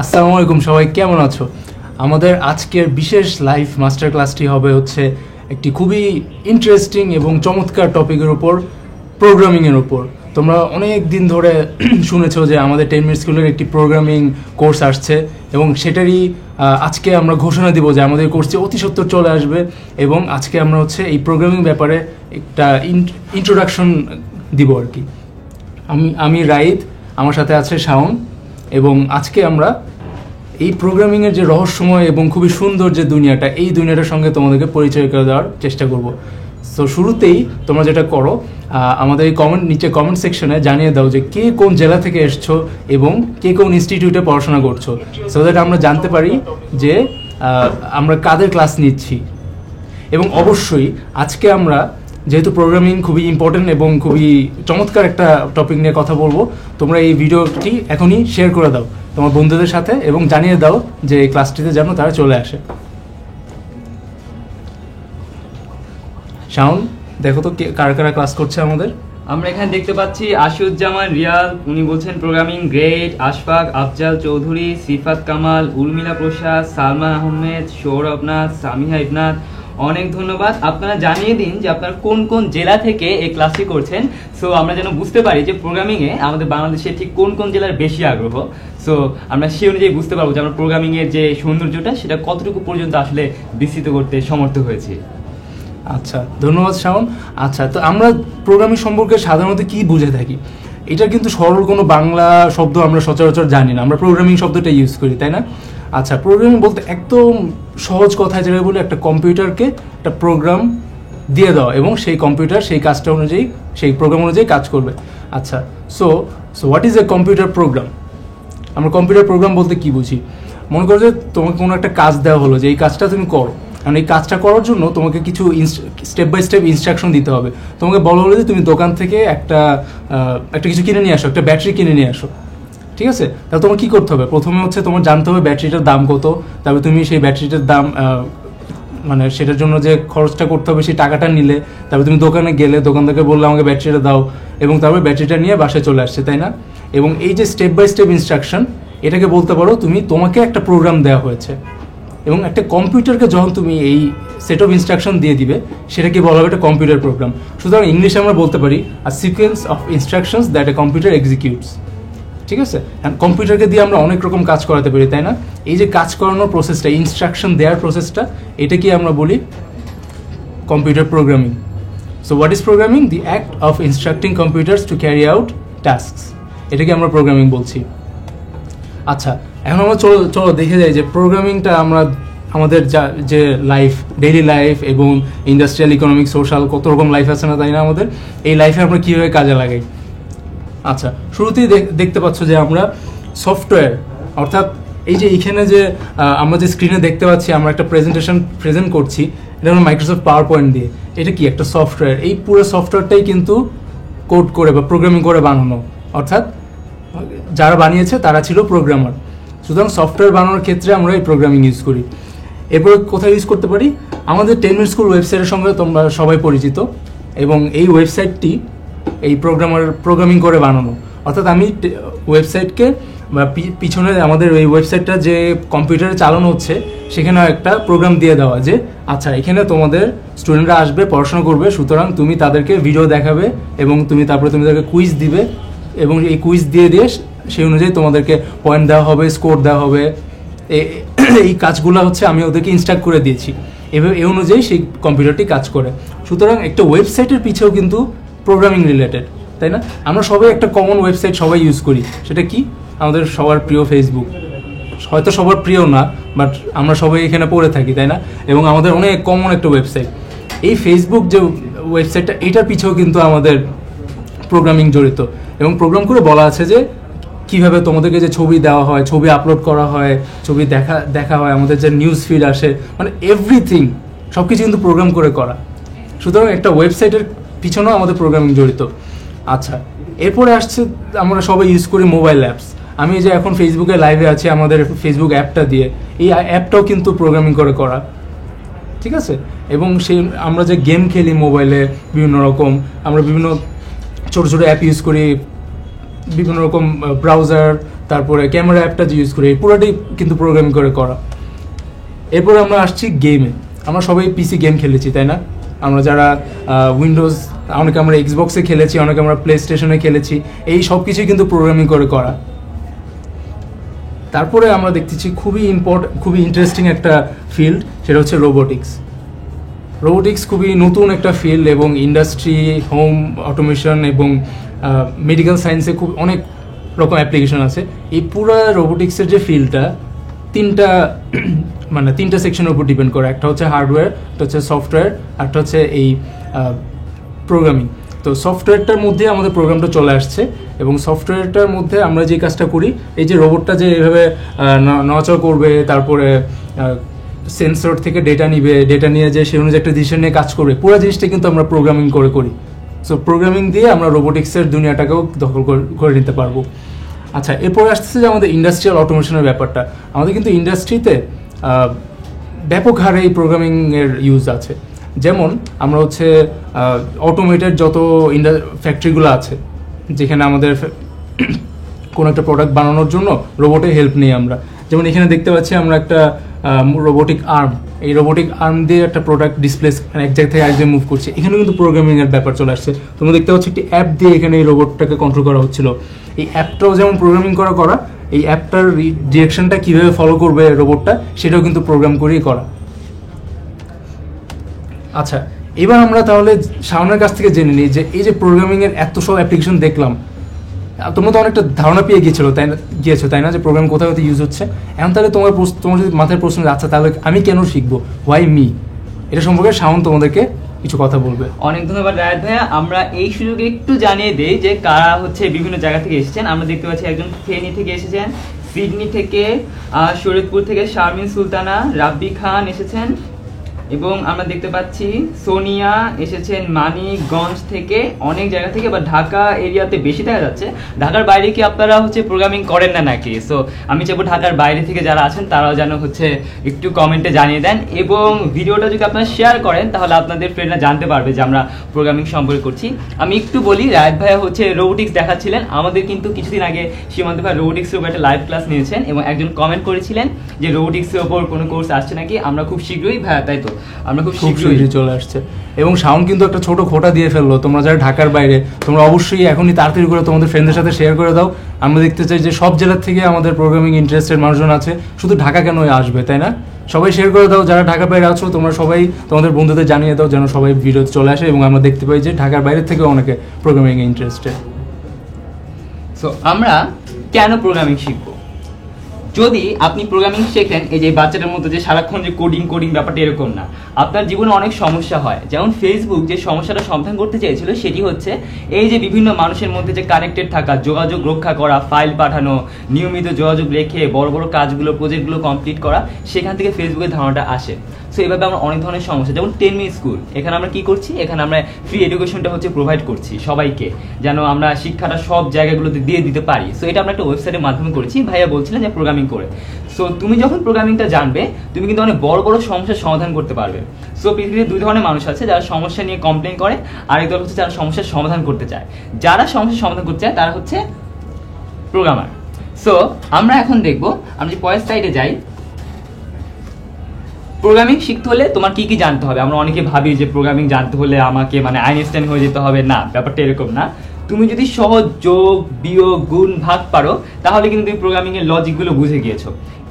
আসসালামু আলাইকুম, সবাই কেমন আছো? আমাদের আজকের বিশেষ লাইভ মাস্টার ক্লাসটি হবে হচ্ছে একটি খুবই ইন্টারেস্টিং এবং চমৎকার টপিকের উপর, প্রোগ্রামিংয়ের উপর। তোমরা অনেক দিন ধরে শুনেছো যে আমাদের 10 মিনিট স্কুলের একটি প্রোগ্রামিং কোর্স আসছে এবং সেটারই আজকে আমরা ঘোষণা দিব যে আমাদের কোর্সটি অতি সত্বর চলে আসবে। এবং আজকে আমরা হচ্ছে এই প্রোগ্রামিং ব্যাপারে একটা ইন্ট্রোডাকশন দিব আর কি। আমি রাইদ, আমার সাথে আছে শাওন, এবং আজকে আমরা এই প্রোগ্রামিংয়ের যে রহস্যময় এবং খুবই সুন্দর যে দুনিয়াটা, এই দুনিয়াটার সঙ্গে তোমাদেরকে পরিচয় করে দেওয়ার চেষ্টা করব। তো শুরুতেই তোমরা যেটা করো, আমাদের এই নিচে কমেন্ট সেকশনে জানিয়ে দাও যে কে কোন জেলা থেকে এসছো এবং কে কোন ইনস্টিটিউটে পড়াশোনা করছো, সো দ্যাট আমরা জানতে পারি যে আমরা কাদের ক্লাস নিচ্ছি। এবং অবশ্যই আজকে আমরা যেহেতু প্রোগ্রামিং খুবই ইম্পর্টেন্ট এবং খুবই চমৎকার একটা টপিক নিয়ে কথা বলবো, তোমরা এই ভিডিওটি এখনই শেয়ার করে দাও তোমার বন্ধুদের সাথে এবং জানিয়ে দাও যে এই ক্লাসটিতে যেন তারা চলে আসে। শাওন, দেখো তো কারা কারা ক্লাস করছে আমাদের। আমরা এখানে দেখতে পাচ্ছি আশিউজ্জামান রিয়াল, উনি বলছেন প্রোগ্রামিং গ্রেট, আশফাক, আফজাল চৌধুরী, সিফাত কামাল, উর্মিলা প্রসাদ, সালমান আহমেদ, সৌরভ নাথ, সামিহা ইবনাথ। অনেক ধন্যবাদ। আপনারা জানিয়ে দিন যে আপনারা কোন কোন জেলা থেকে এই ক্লাসটি করছেন, সো আমরা যেন বুঝতে পারি যে প্রোগ্রামিংয়ে আমাদের বাংলাদেশে ঠিক কোন কোন জেলার বেশি আগ্রহ। সো আমরা সেই অনুযায়ী বুঝতে পারবো যে আমরা প্রোগ্রামিংয়ের যে সৌন্দর্যটা সেটা কতটুকু পর্যন্ত আসলে বিস্তৃত করতে সমর্থ হয়েছি। আচ্ছা, ধন্যবাদ শাওন। আচ্ছা, তো আমরা প্রোগ্রামিং সম্পর্কে সাধারণত কি বুঝে থাকি? এটা কিন্তু সরল কোনো বাংলা শব্দ আমরা সচরাচর জানি না, আমরা প্রোগ্রামিং শব্দটা ইউজ করি, তাই না? আচ্ছা, প্রোগ্রামিং বলতে একদম সহজ কথায় যেটা বলি, একটা কম্পিউটারকে একটা প্রোগ্রাম দিয়ে দেওয়া এবং সেই কম্পিউটার সেই কাজটা অনুযায়ী, সেই প্রোগ্রাম অনুযায়ী কাজ করবে। আচ্ছা, so what is a computer program? আমরা কম্পিউটার প্রোগ্রাম বলতে কি বুঝি? মনে করো যে তোমাকে কোনো একটা কাজ দেওয়া হলো যে এই কাজটা তুমি করো, কারণ এই কাজটা করার জন্য তোমাকে কিছু স্টেপ বাই স্টেপ ইনস্ট্রাকশন দিতে হবে। তোমাকে বলা হলো যে তুমি দোকান থেকে একটা কিছু কিনে নিয়ে আসো, একটা ব্যাটারি কিনে নিয়ে আসো, ঠিক আছে? তাহলে তোমার কী করতে হবে? প্রথমে হচ্ছে তোমার জানতে হবে ব্যাটারিটার দাম কত, তারপরে তুমি সেই ব্যাটারিটার দাম মানে সেটার জন্য যে খরচটা করতে হবে সেই টাকাটা নিলে, তারপরে তুমি দোকানে গেলে, দোকান থেকে বললে আমাকে ব্যাটারিটা দাও, এবং তারপরে ব্যাটারিটা নিয়ে বাসায় চলে আসছে, তাই না? এবং এই যে স্টেপ বাই স্টেপ ইনস্ট্রাকশন, এটাকে বলতে পারো তোমাকে একটা প্রোগ্রাম দেওয়া হয়েছে। এবং একটা কম্পিউটারকে যখন তুমি এই সেট অফ ইনস্ট্রাকশন দিয়ে দিবে, সেটাকে বলা হবে একটা কম্পিউটার প্রোগ্রাম। সুতরাং ইংলিশে আমরা বলতে পারি a sequence of instructions that a computer executes, ঠিক আছে? কম্পিউটারকে দিয়ে আমরা অনেক রকম কাজ করাতে পারি, তাই না? এই যে কাজ করানোর প্রসেসটা, ইনস্ট্রাকশন দেওয়ার প্রসেসটা, এটাকে আমরা বলি computer programming. So what is programming? The act of instructing computers to carry out tasks, এটাকে আমরা প্রোগ্রামিং বলছি। আচ্ছা, এখন আমরা চলো দেখে যাই যে প্রোগ্রামিংটা আমরা আমাদের যে লাইফ, ডেইলি লাইফ এবং ইন্ডাস্ট্রিয়াল, ইকোনমিক, সোশ্যাল, কত রকম লাইফ আছে না, তাই না? আমাদের এই লাইফে আমরা কীভাবে কাজে লাগাই। আচ্ছা, শুরুতেই দেখতে পাচ্ছ যে আমরা সফটওয়্যার, অর্থাৎ এই যে এইখানে যে আমরা যে স্ক্রিনে দেখতে পাচ্ছি, আমরা একটা প্রেজেন্ট করছি, এটা আমরা মাইক্রোসফট পাওয়ার পয়েন্ট দিয়ে। এটা কি একটা সফটওয়্যার? এই পুরো সফটওয়্যারটাই কিন্তু কোড করে বা প্রোগ্রামিং করে বানানো, অর্থাৎ যারা বানিয়েছে তারা ছিল প্রোগ্রামার। সুতরাং সফটওয়্যার বানানোর ক্ষেত্রে আমরা এই প্রোগ্রামিং ইউজ করি। এরপরে কোথায় ইউজ করতে পারি? আমাদের 10 মিনিট স্কুল ওয়েবসাইটের সঙ্গে তোমরা সবাই পরিচিত, এবং এই ওয়েবসাইটটি এই প্রোগ্রামিং করে বানানো। অর্থাৎ আমি ওয়েবসাইটকে বা পিছনে আমাদের এই ওয়েবসাইটটা যে কম্পিউটারে চালানো হচ্ছে, সেখানে একটা প্রোগ্রাম দিয়ে দেওয়া যে আচ্ছা, এখানে তোমাদের স্টুডেন্টরা আসবে, পড়াশোনা করবে, সুতরাং তুমি তাদেরকে ভিডিও দেখাবে এবং তারপরে তুমি তাদেরকে কুইজ দিবে, এবং এই কুইজ দিয়ে সেই অনুযায়ী তোমাদেরকে পয়েন্ট দেওয়া হবে, স্কোর দেওয়া হবে। এই কাজগুলো হচ্ছে আমি ওদেরকে ইনস্ট্রাক্ট করে দিয়েছি, এভাবে এই অনুযায়ী সেই কম্পিউটারটি কাজ করে। সুতরাং একটা ওয়েবসাইটের পিছেও কিন্তু প্রোগ্রামিং রিলেটেড, তাই না? আমরা সবাই একটা কমন ওয়েবসাইট সবাই ইউজ করি, সেটা কি? আমাদের সবার প্রিয় ফেসবুক। হয়তো সবার প্রিয় না, বাট আমরা সবাই এখানে পড়ে থাকি, তাই না? এবং আমাদের অনেক কমন একটা ওয়েবসাইট। এই ফেসবুক যে ওয়েবসাইটটা, এটার পিছেও কিন্তু আমাদের প্রোগ্রামিং জড়িত, এবং প্রোগ্রাম করে বলা আছে যে কীভাবে তোমাদেরকে যে ছবি দেওয়া হয়, ছবি আপলোড করা হয়, ছবি দেখা হয়, আমাদের যে নিউজ ফিড আসে, মানে এভরিথিং, সব কিছু কিন্তু প্রোগ্রাম করে করা। সুতরাং একটা ওয়েবসাইটের পিছনেও আমাদের প্রোগ্রামিং জড়িত। আচ্ছা, এরপরে আসছে আমরা সবাই ইউজ করি মোবাইল অ্যাপস। আমি যে এখন ফেসবুকে লাইভে আছি আমাদের ফেসবুক অ্যাপটা দিয়ে, এই অ্যাপটাও কিন্তু প্রোগ্রামিং করে করা, ঠিক আছে? এবং আমরা যে গেম খেলি মোবাইলে বিভিন্ন রকম, আমরা বিভিন্ন ছোটো ছোটো অ্যাপ ইউজ করি বিভিন্ন রকম ব্রাউজার, তারপরে ক্যামেরা অ্যাপটা যে ইউজ করি, এই পুরোটাই কিন্তু প্রোগ্রামিং করে করা। এরপরে আমরা আসছি গেমে। আমরা সবাই পিসি গেম খেলেছি, তাই না? আমরা যারা উইন্ডোজ, অনেকে আমরা এক্সবক্সে খেলেছি, অনেকে আমরা প্লে স্টেশনে খেলেছি, এই সব কিছুই কিন্তু প্রোগ্রামিং করে করা। তারপরে আমরা দেখতেছি খুবই ইন্টারেস্টিং একটা ফিল্ড, সেটা হচ্ছে রোবোটিক্স। রোবোটিক্স খুবই নতুন একটা ফিল্ড এবং ইন্ডাস্ট্রি, হোম অটোমেশন এবং মেডিকেল সায়েন্সে খুব অনেক রকম অ্যাপ্লিকেশন আছে। এই পুরো রোবোটিক্সের যে ফিল্ডটা তিনটা সেকশনের উপর ডিপেন্ড করে। একটা হচ্ছে হার্ডওয়্যার, একটা হচ্ছে সফটওয়্যার, একটা হচ্ছে এই প্রোগ্রামিং। তো সফটওয়্যারটার মধ্যে আমাদের প্রোগ্রামটা চলে আসছে এবং সফটওয়্যারটার মধ্যে আমরা যে কাজটা করি, এই যে রোবটটা যে এভাবে নড়াচড়া করবে, তারপরে সেন্সর থেকে ডেটা নিয়ে যে সে অনুযায়ী একটা ডিসিশন নিয়ে কাজ করবে, পুরো জিনিসটা কিন্তু আমরা প্রোগ্রামিং করি। সো প্রোগ্রামিং দিয়ে আমরা রোবোটিক্সের দুনিয়াটাকেও দখল করে নিতে পারবো। আচ্ছা, এরপরে আসতেছে যে আমাদের ইন্ডাস্ট্রিয়াল অটোমেশনের ব্যাপারটা। আমাদের কিন্তু ইন্ডাস্ট্রিতে ব্যাপক হারে এই প্রোগ্রামিংয়ের ইউজ আছে। যেমন আমরা হচ্ছে অটোমেটেড যত ফ্যাক্টরিগুলো আছে, যেখানে আমাদের কোনো একটা প্রোডাক্ট বানানোর জন্য রোবটের হেল্প নিই আমরা। যেমন এখানে দেখতে পাচ্ছি আমরা একটা রোবোটিক আর্ম, এই রোবোটিক আর্ম দিয়ে একটা প্রোডাক্ট ডিসপ্লেস এক জায়গা থেকে আরেক জায়গায় মুভ করছে। এখানে কিন্তু প্রোগ্রামিংয়ের ব্যাপার চলে আসছে। তোমরা দেখতে পাচ্ছ একটি অ্যাপ দিয়ে এখানে এই রোবটটাকে কন্ট্রোল করা হচ্ছিল। এই অ্যাপটাও যেমন প্রোগ্রামিং করা, এই অ্যাপটার ডিরেকশনটা কীভাবে ফলো করবে রোবটটা, সেটাও কিন্তু প্রোগ্রাম করেই করা। আচ্ছা, এবার আমরা তাহলে শাওনের কাছ থেকে জেনে নিই যে এই যে প্রোগ্রামিংয়ের এত সব অ্যাপ্লিকেশন দেখলাম, তোমরা তো অনেকটা ধারণা পেয়ে গিয়েছো তাই না যে প্রোগ্রাম কোথায় কোথায় ইউজ হচ্ছে। এখন তাহলে তোমার যদি মাথায় প্রশ্ন, আচ্ছা তাহলে আমি কেন শিখবো, হোয়াই মি, এটা সম্পর্কে শাওন তোমাদেরকে কিছু কথা বলবে। অনেক ধন্যবাদ রায়ত ভাইয়া। আমরা এই সুযোগে একটু জানিয়ে দেই যে কারা হচ্ছে বিভিন্ন জায়গা থেকে এসেছেন। আমরা দেখতে পাচ্ছি একজন ফেনী থেকে এসেছেন, সিডনি থেকে, শরীয়তপুর থেকে শারমিন সুলতানা, রাব্বি খান এসেছেন, এবং আমরা দেখতে পাচ্ছি সোনিয়া এসেছেন মানিকগঞ্জ থেকে, অনেক জায়গা থেকে, বা ঢাকা এরিয়াতে বেশি দেখা যাচ্ছে। ঢাকার বাইরে কি আপনারা হচ্ছে প্রোগ্রামিং করেন না নাকি? সো আমি চাইবো ঢাকার বাইরে থেকে যারা আছেন তারাও যেন হচ্ছে একটু কমেন্টে জানিয়ে দেন, এবং ভিডিওটা যদি আপনারা শেয়ার করেন তাহলে আপনাদের ফ্রেন্ডরা জানতে পারবে যে আমরা প্রোগ্রামিং সম্পর্কে করছি। আমি একটু বলি, রায়ত ভাইয়া হচ্ছে রোবোটিক্স দেখাচ্ছিলেন আমাদের, কিন্তু কিছুদিন আগে সীমান্ত ভাই রোবোটিক্সের উপর একটা লাইভ ক্লাস নিয়েছেন এবং একজন কমেন্ট করেছিলেন যে রোবোটিক্সের ওপর কোনো কোর্স আসছে নাকি। আমরা খুব শীঘ্রই, ভাইয়া তাই তো, আমরা খুব শীঘ্রই চলে আসছে। এবং শাওন কিন্তু একটা ছোট খোটা দিয়ে ফেললো, তোমরা যারা ঢাকার বাইরে, তোমরা অবশ্যই এখনই তাড়াতাড়ি করে তোমাদের ফ্রেন্ডদের সাথে শেয়ার করে দাও। আমরা দেখতে চাই যে সব জেলার থেকে আমাদের প্রোগ্রামিং ইন্টারেস্টেড মানুষজন আছে, শুধু ঢাকা কেন আসবে, তাই না? সবাই শেয়ার করে দাও, যারা ঢাকার বাইরে আছো তোমরা সবাই তোমাদের বন্ধুদের জানিয়ে দাও যেন সবাই ভিডিওতে চলে আসে এবং আমরা দেখতে পাই যে ঢাকার বাইরে থেকেও অনেকে প্রোগ্রামিং এ ইন্টারেস্টেড। সো আমরা কেন প্রোগ্রামিং শিখবো? যদি আপনি প্রোগ্রামিং শেখেন, এই যে বাচ্চাটার মতো যে সারাক্ষণ যে কোডিং ব্যাপারটা এরকম না, আপনার জীবনে অনেক সমস্যা হয়। যেমন ফেসবুক যে সমস্যাটা সমাধান করতে চেয়েছিল সেটি হচ্ছে এই যে বিভিন্ন মানুষের মধ্যে যে কানেক্টেড থাকা, যোগাযোগ রক্ষা করা, ফাইল পাঠানো, নিয়মিত যোগাযোগ রেখে বড় বড় কাজগুলো, প্রজেক্টগুলো কমপ্লিট করা, সেখান থেকে ফেসবুকের ধারণাটা আসে। সো এইভাবে আমরা অনেক ধরনের সমস্যা, যেমন 10 মিনিট স্কুল, এখানে আমরা কি করছি, এখানে আমরা ফ্রি এডুকেশনটা হচ্ছে প্রোভাইড করছি সবাইকে, যেন আমরা শিক্ষাটা সব জায়গাগুলোতে দিয়ে দিতে পারি। সো এটা আমরা একটা ওয়েবসাইটের মাধ্যমে করেছি। ভাইয়া বলছিলেন যে প্রোগ্রামিং করে। সো তুমি যখন প্রোগ্রামিংটা জানবে, তুমি কিন্তু অনেক বড় বড় সমস্যার সমাধান করতে পারবে। সো পৃথিবীতে দুই ধরনের মানুষ আছে, যারা সমস্যা নিয়ে কমপ্লেন করে, আরেক দল হচ্ছে যারা সমস্যার সমাধান করতে চায়। যারা সমস্যার সমাধান করতে চায় তারা হচ্ছে প্রোগ্রামার। সো আমরা এখন দেখবো, আমরা যে পরের সাইডে যাই, প্রোগ্রামিং শিখতে হলে তোমার কি কি জানতে হবে। আমরা অনেকে ভাবি যে প্রোগ্রামিং জানতে হলে আমাকে আইনস্টাইন হয়ে যেতে হবে, না, ব্যাপারটা এরকম না। তুমি যদি সহজ যোগ, বিয়োগ, গুণ, ভাগ পারো, তাহলে কিন্তু তুমি প্রোগ্রামিং এর লজিকগুলো বুঝে গিয়েছো।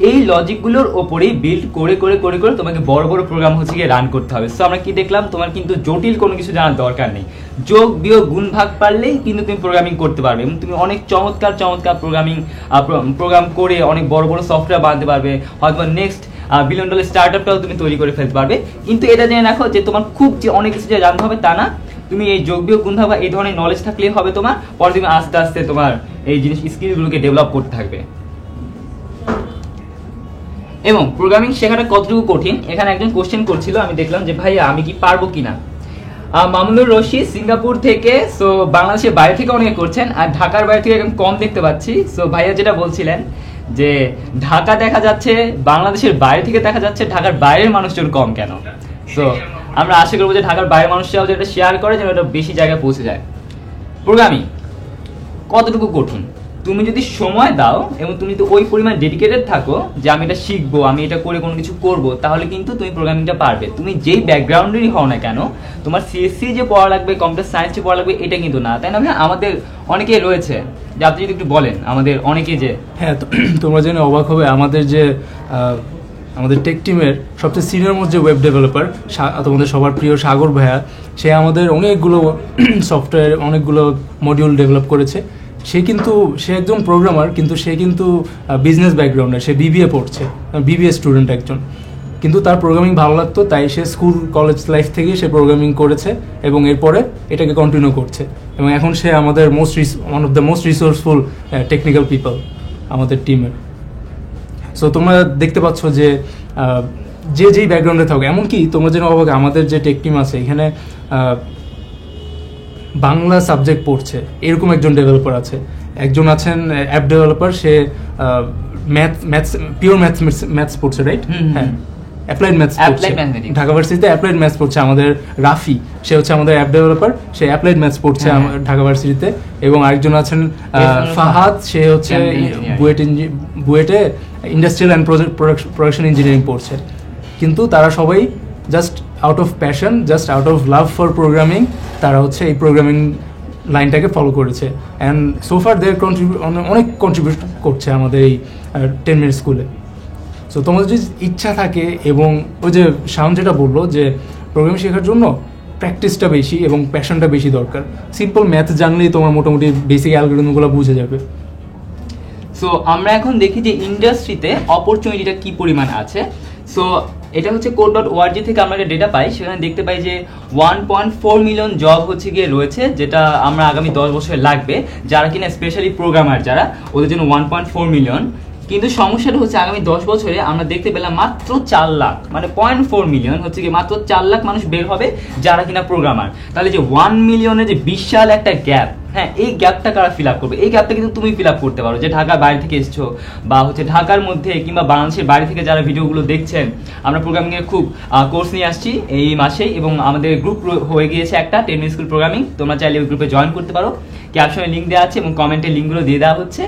এই লজিকগুলোর ওপরেই বিল্ড করে করে করে করে তোমাকে বড় বড় প্রোগ্রাম হচ্ছে গিয়ে রান করতে হবে। সো আমরা কি দেখলাম, তোমার কিন্তু জটিল কোনো কিছু জানার দরকার নেই। যোগ, বিয়োগ, গুণ, ভাগ পারলেই কিন্তু তুমি প্রোগ্রামিং করতে পারবে এবং তুমি অনেক চমৎকার চমৎকার প্রোগ্রাম করে অনেক বড় বড় সফটওয়্যার বানাতে পারবে, হয়তো নেক্সট $1 বিলিয়ন স্টার্টআপটাও তুমি তৈরি করে ফেলতে পারবে। কিন্তু এটা জেনে রাখো যে তোমার খুব যে অনেক কিছু যে জানতে হবে তা না। তুমি এই যোগ, বিয়োগ, গুণ, ভাগ বা এই ধরনের নলেজ থাকলেই হবে তোমার, পরে তুমি আস্তে আস্তে তোমার এই জিনিস স্কিলগুলোকে ডেভেলপ করতে থাকবে। এবং প্রোগ্রামিং শেখাটা কতটুকু কঠিন, এখানে একজন কোশ্চেন করছিল, আমি দেখলাম যে ভাইয়া আমি কি পারবো কিনা। মামুনুর রশিদ সিঙ্গাপুর থেকে, সো বাংলাদেশের বাইরে থেকে অনেকে করছেন, আর ঢাকার বাইরে থেকে একদম কম দেখতে পাচ্ছি। সো ভাইয়া যেটা বলছিলেন যে ঢাকা দেখা যাচ্ছে, বাংলাদেশের বাইরে থেকে দেখা যাচ্ছে, ঢাকার বাইরের মানুষজন কম কেন? সো আমরা আশা করবো যে ঢাকার বাইরের মানুষরাও যেটা শেয়ার করে যেন এটা বেশি জায়গায় পৌঁছে যায়। প্রোগ্রামিং কতটুকু কঠিন। তুমি যদি সময় দাও এবং তুমি যদি ওই পরিমাণ ডেডিকেটেড থাকো যে আমি এটা শিখবো, আমি এটা করে কোনো কিছু করব, তাহলে কিন্তু তুমি প্রোগ্রামিংটা পারবে। তুমি যেই ব্যাকগ্রাউন্ডেরই হও না কেন, তোমার সিএসসি যে পড়া লাগবে, কম্পিউটার সায়েন্স যে পড়া লাগবে, এটা কিন্তু না, তাই না ভাই? আমাদের অনেকেই রয়েছে, যে আপনি যদি একটু বলেন আমাদের অনেকে যে হ্যাঁ, তোমরা জেনে অবাক হবে, আমাদের টেক টিমের সবচেয়ে সিনিয়র মোস্ট যে ওয়েব ডেভেলপার, তোমাদের সবার প্রিয় সাগর ভাইয়া, সে আমাদের অনেকগুলো সফটওয়্যার, অনেকগুলো মডিউল ডেভেলপ করেছে। সে একজন প্রোগ্রামার, কিন্তু সে কিন্তু বিজনেস ব্যাকগ্রাউন্ডের, সে বিবিএ পড়ছে, বিবিএ স্টুডেন্ট একজন। কিন্তু তার প্রোগ্রামিং ভালো লাগতো, তাই সে স্কুল কলেজ লাইফ থেকেই সে প্রোগ্রামিং করেছে এবং এরপরে এটাকে কন্টিনিউ করছে, এবং এখন সে আমাদের one of the most resourceful technical people আমাদের টিমের। সো তোমরা দেখতে পাচ্ছ যে যেই ব্যাকগ্রাউন্ডে থাকো, এমনকি তোমরা যেন অবাক, আমাদের যে টেক টিম আছে এখানে বাংলা সাবজেক্ট পড়ছে এরকম একজন ডেভেলপার আছে, একজন আছেন অ্যাপ ডেভেলপার, সে পিওর ম্যাথস পড়ছে, রাইট? হ্যাঁ, অ্যাপ্লাইড ম্যাথস পড়ছে ঢাকা ভার্সিটিতে, অ্যাপ্লাইড ম্যাথস পড়ছে। আমাদের রাফি, সে হচ্ছে আমাদের অ্যাপ ডেভেলপার, সে অ্যাপ্লাইড ম্যাথস পড়ছে ঢাকা ভার্সিটিতে। এবং আরেকজন আছেন ফাহাদ, সে হচ্ছে বুয়েটে ইন্ডাস্ট্রিয়াল অ্যান্ড প্রোডাকশন ইঞ্জিনিয়ারিং পড়ছে। কিন্তু তারা সবাই just out of passion, just out of love for programming, তারা হচ্ছে এই প্রোগ্রামিং লাইনটাকে ফলো করেছে, অ্যান্ড সোফার দের অনেক কন্ট্রিবিউট করছে আমাদের এই 10 মিনিট স্কুলে। সো তোমাদের যদি ইচ্ছা থাকে, এবং ওই যে শাওন যেটা বললো যে প্রোগ্রামিং শেখার জন্য প্র্যাকটিসটা বেশি এবং প্যাশনটা বেশি দরকার। সিম্পল ম্যাথ জানলেই তোমার মোটামুটি বেসিক অ্যালগরিদমগুলো বুঝে যাবে। সো আমরা এখন দেখি যে ইন্ডাস্ট্রিতে অপরচুনিটিটা কি পরিমাণ আছে। সো এটা হচ্ছে code.org থেকে আমরা একটা ডেটা পাই, সেখানে দেখতে পাই যে 1.4 মিলিয়ন জব হচ্ছে গিয়ে রয়েছে, যেটা আমরা আগামী 10 বছরে লাগবে, যারা কিনা স্পেশালি প্রোগ্রামার যারা, ওদের জন্য 1.4 মিলিয়ন। কিন্তু সমস্যাটা হচ্ছে আগামী 10 বছরে আমরা দেখতে পেলাম মাত্র 4 লাখ, মানে 0.4 মিলিয়ন হচ্ছে কি মাত্র 4 লাখ মানুষ বের হবে যারা কিনা প্রোগ্রামার। তাহলে যে 1 মিলিয়নের যে বিশাল একটা গ্যাপ, হ্যাঁ, এই গ্যাপটা কারা ফিল আপ করবে? এই গ্যাপটা কিন্তু তুমি ফিল আপ করতে পারো, যে ঢাকার বাইরে থেকে এসছো, বা হচ্ছে ঢাকার মধ্যে কিংবা বাংলাদেশের বাইরে থেকে যারা ভিডিওগুলো দেখছেন। আমরা প্রোগ্রামিংয়ের খুব কোর্স নিয়ে আসছি এই মাসেই, এবং আমাদের গ্রুপ হয়ে গিয়েছে একটা 10 মিনিট স্কুল প্রোগ্রামিং। তোমরা চাইলে ওই গ্রুপে জয়েন করতে পারো, ক্যাপশনে লিঙ্ক দেওয়া আছে এবং কমেন্টে লিঙ্কগুলো দিয়ে দেওয়া হচ্ছে।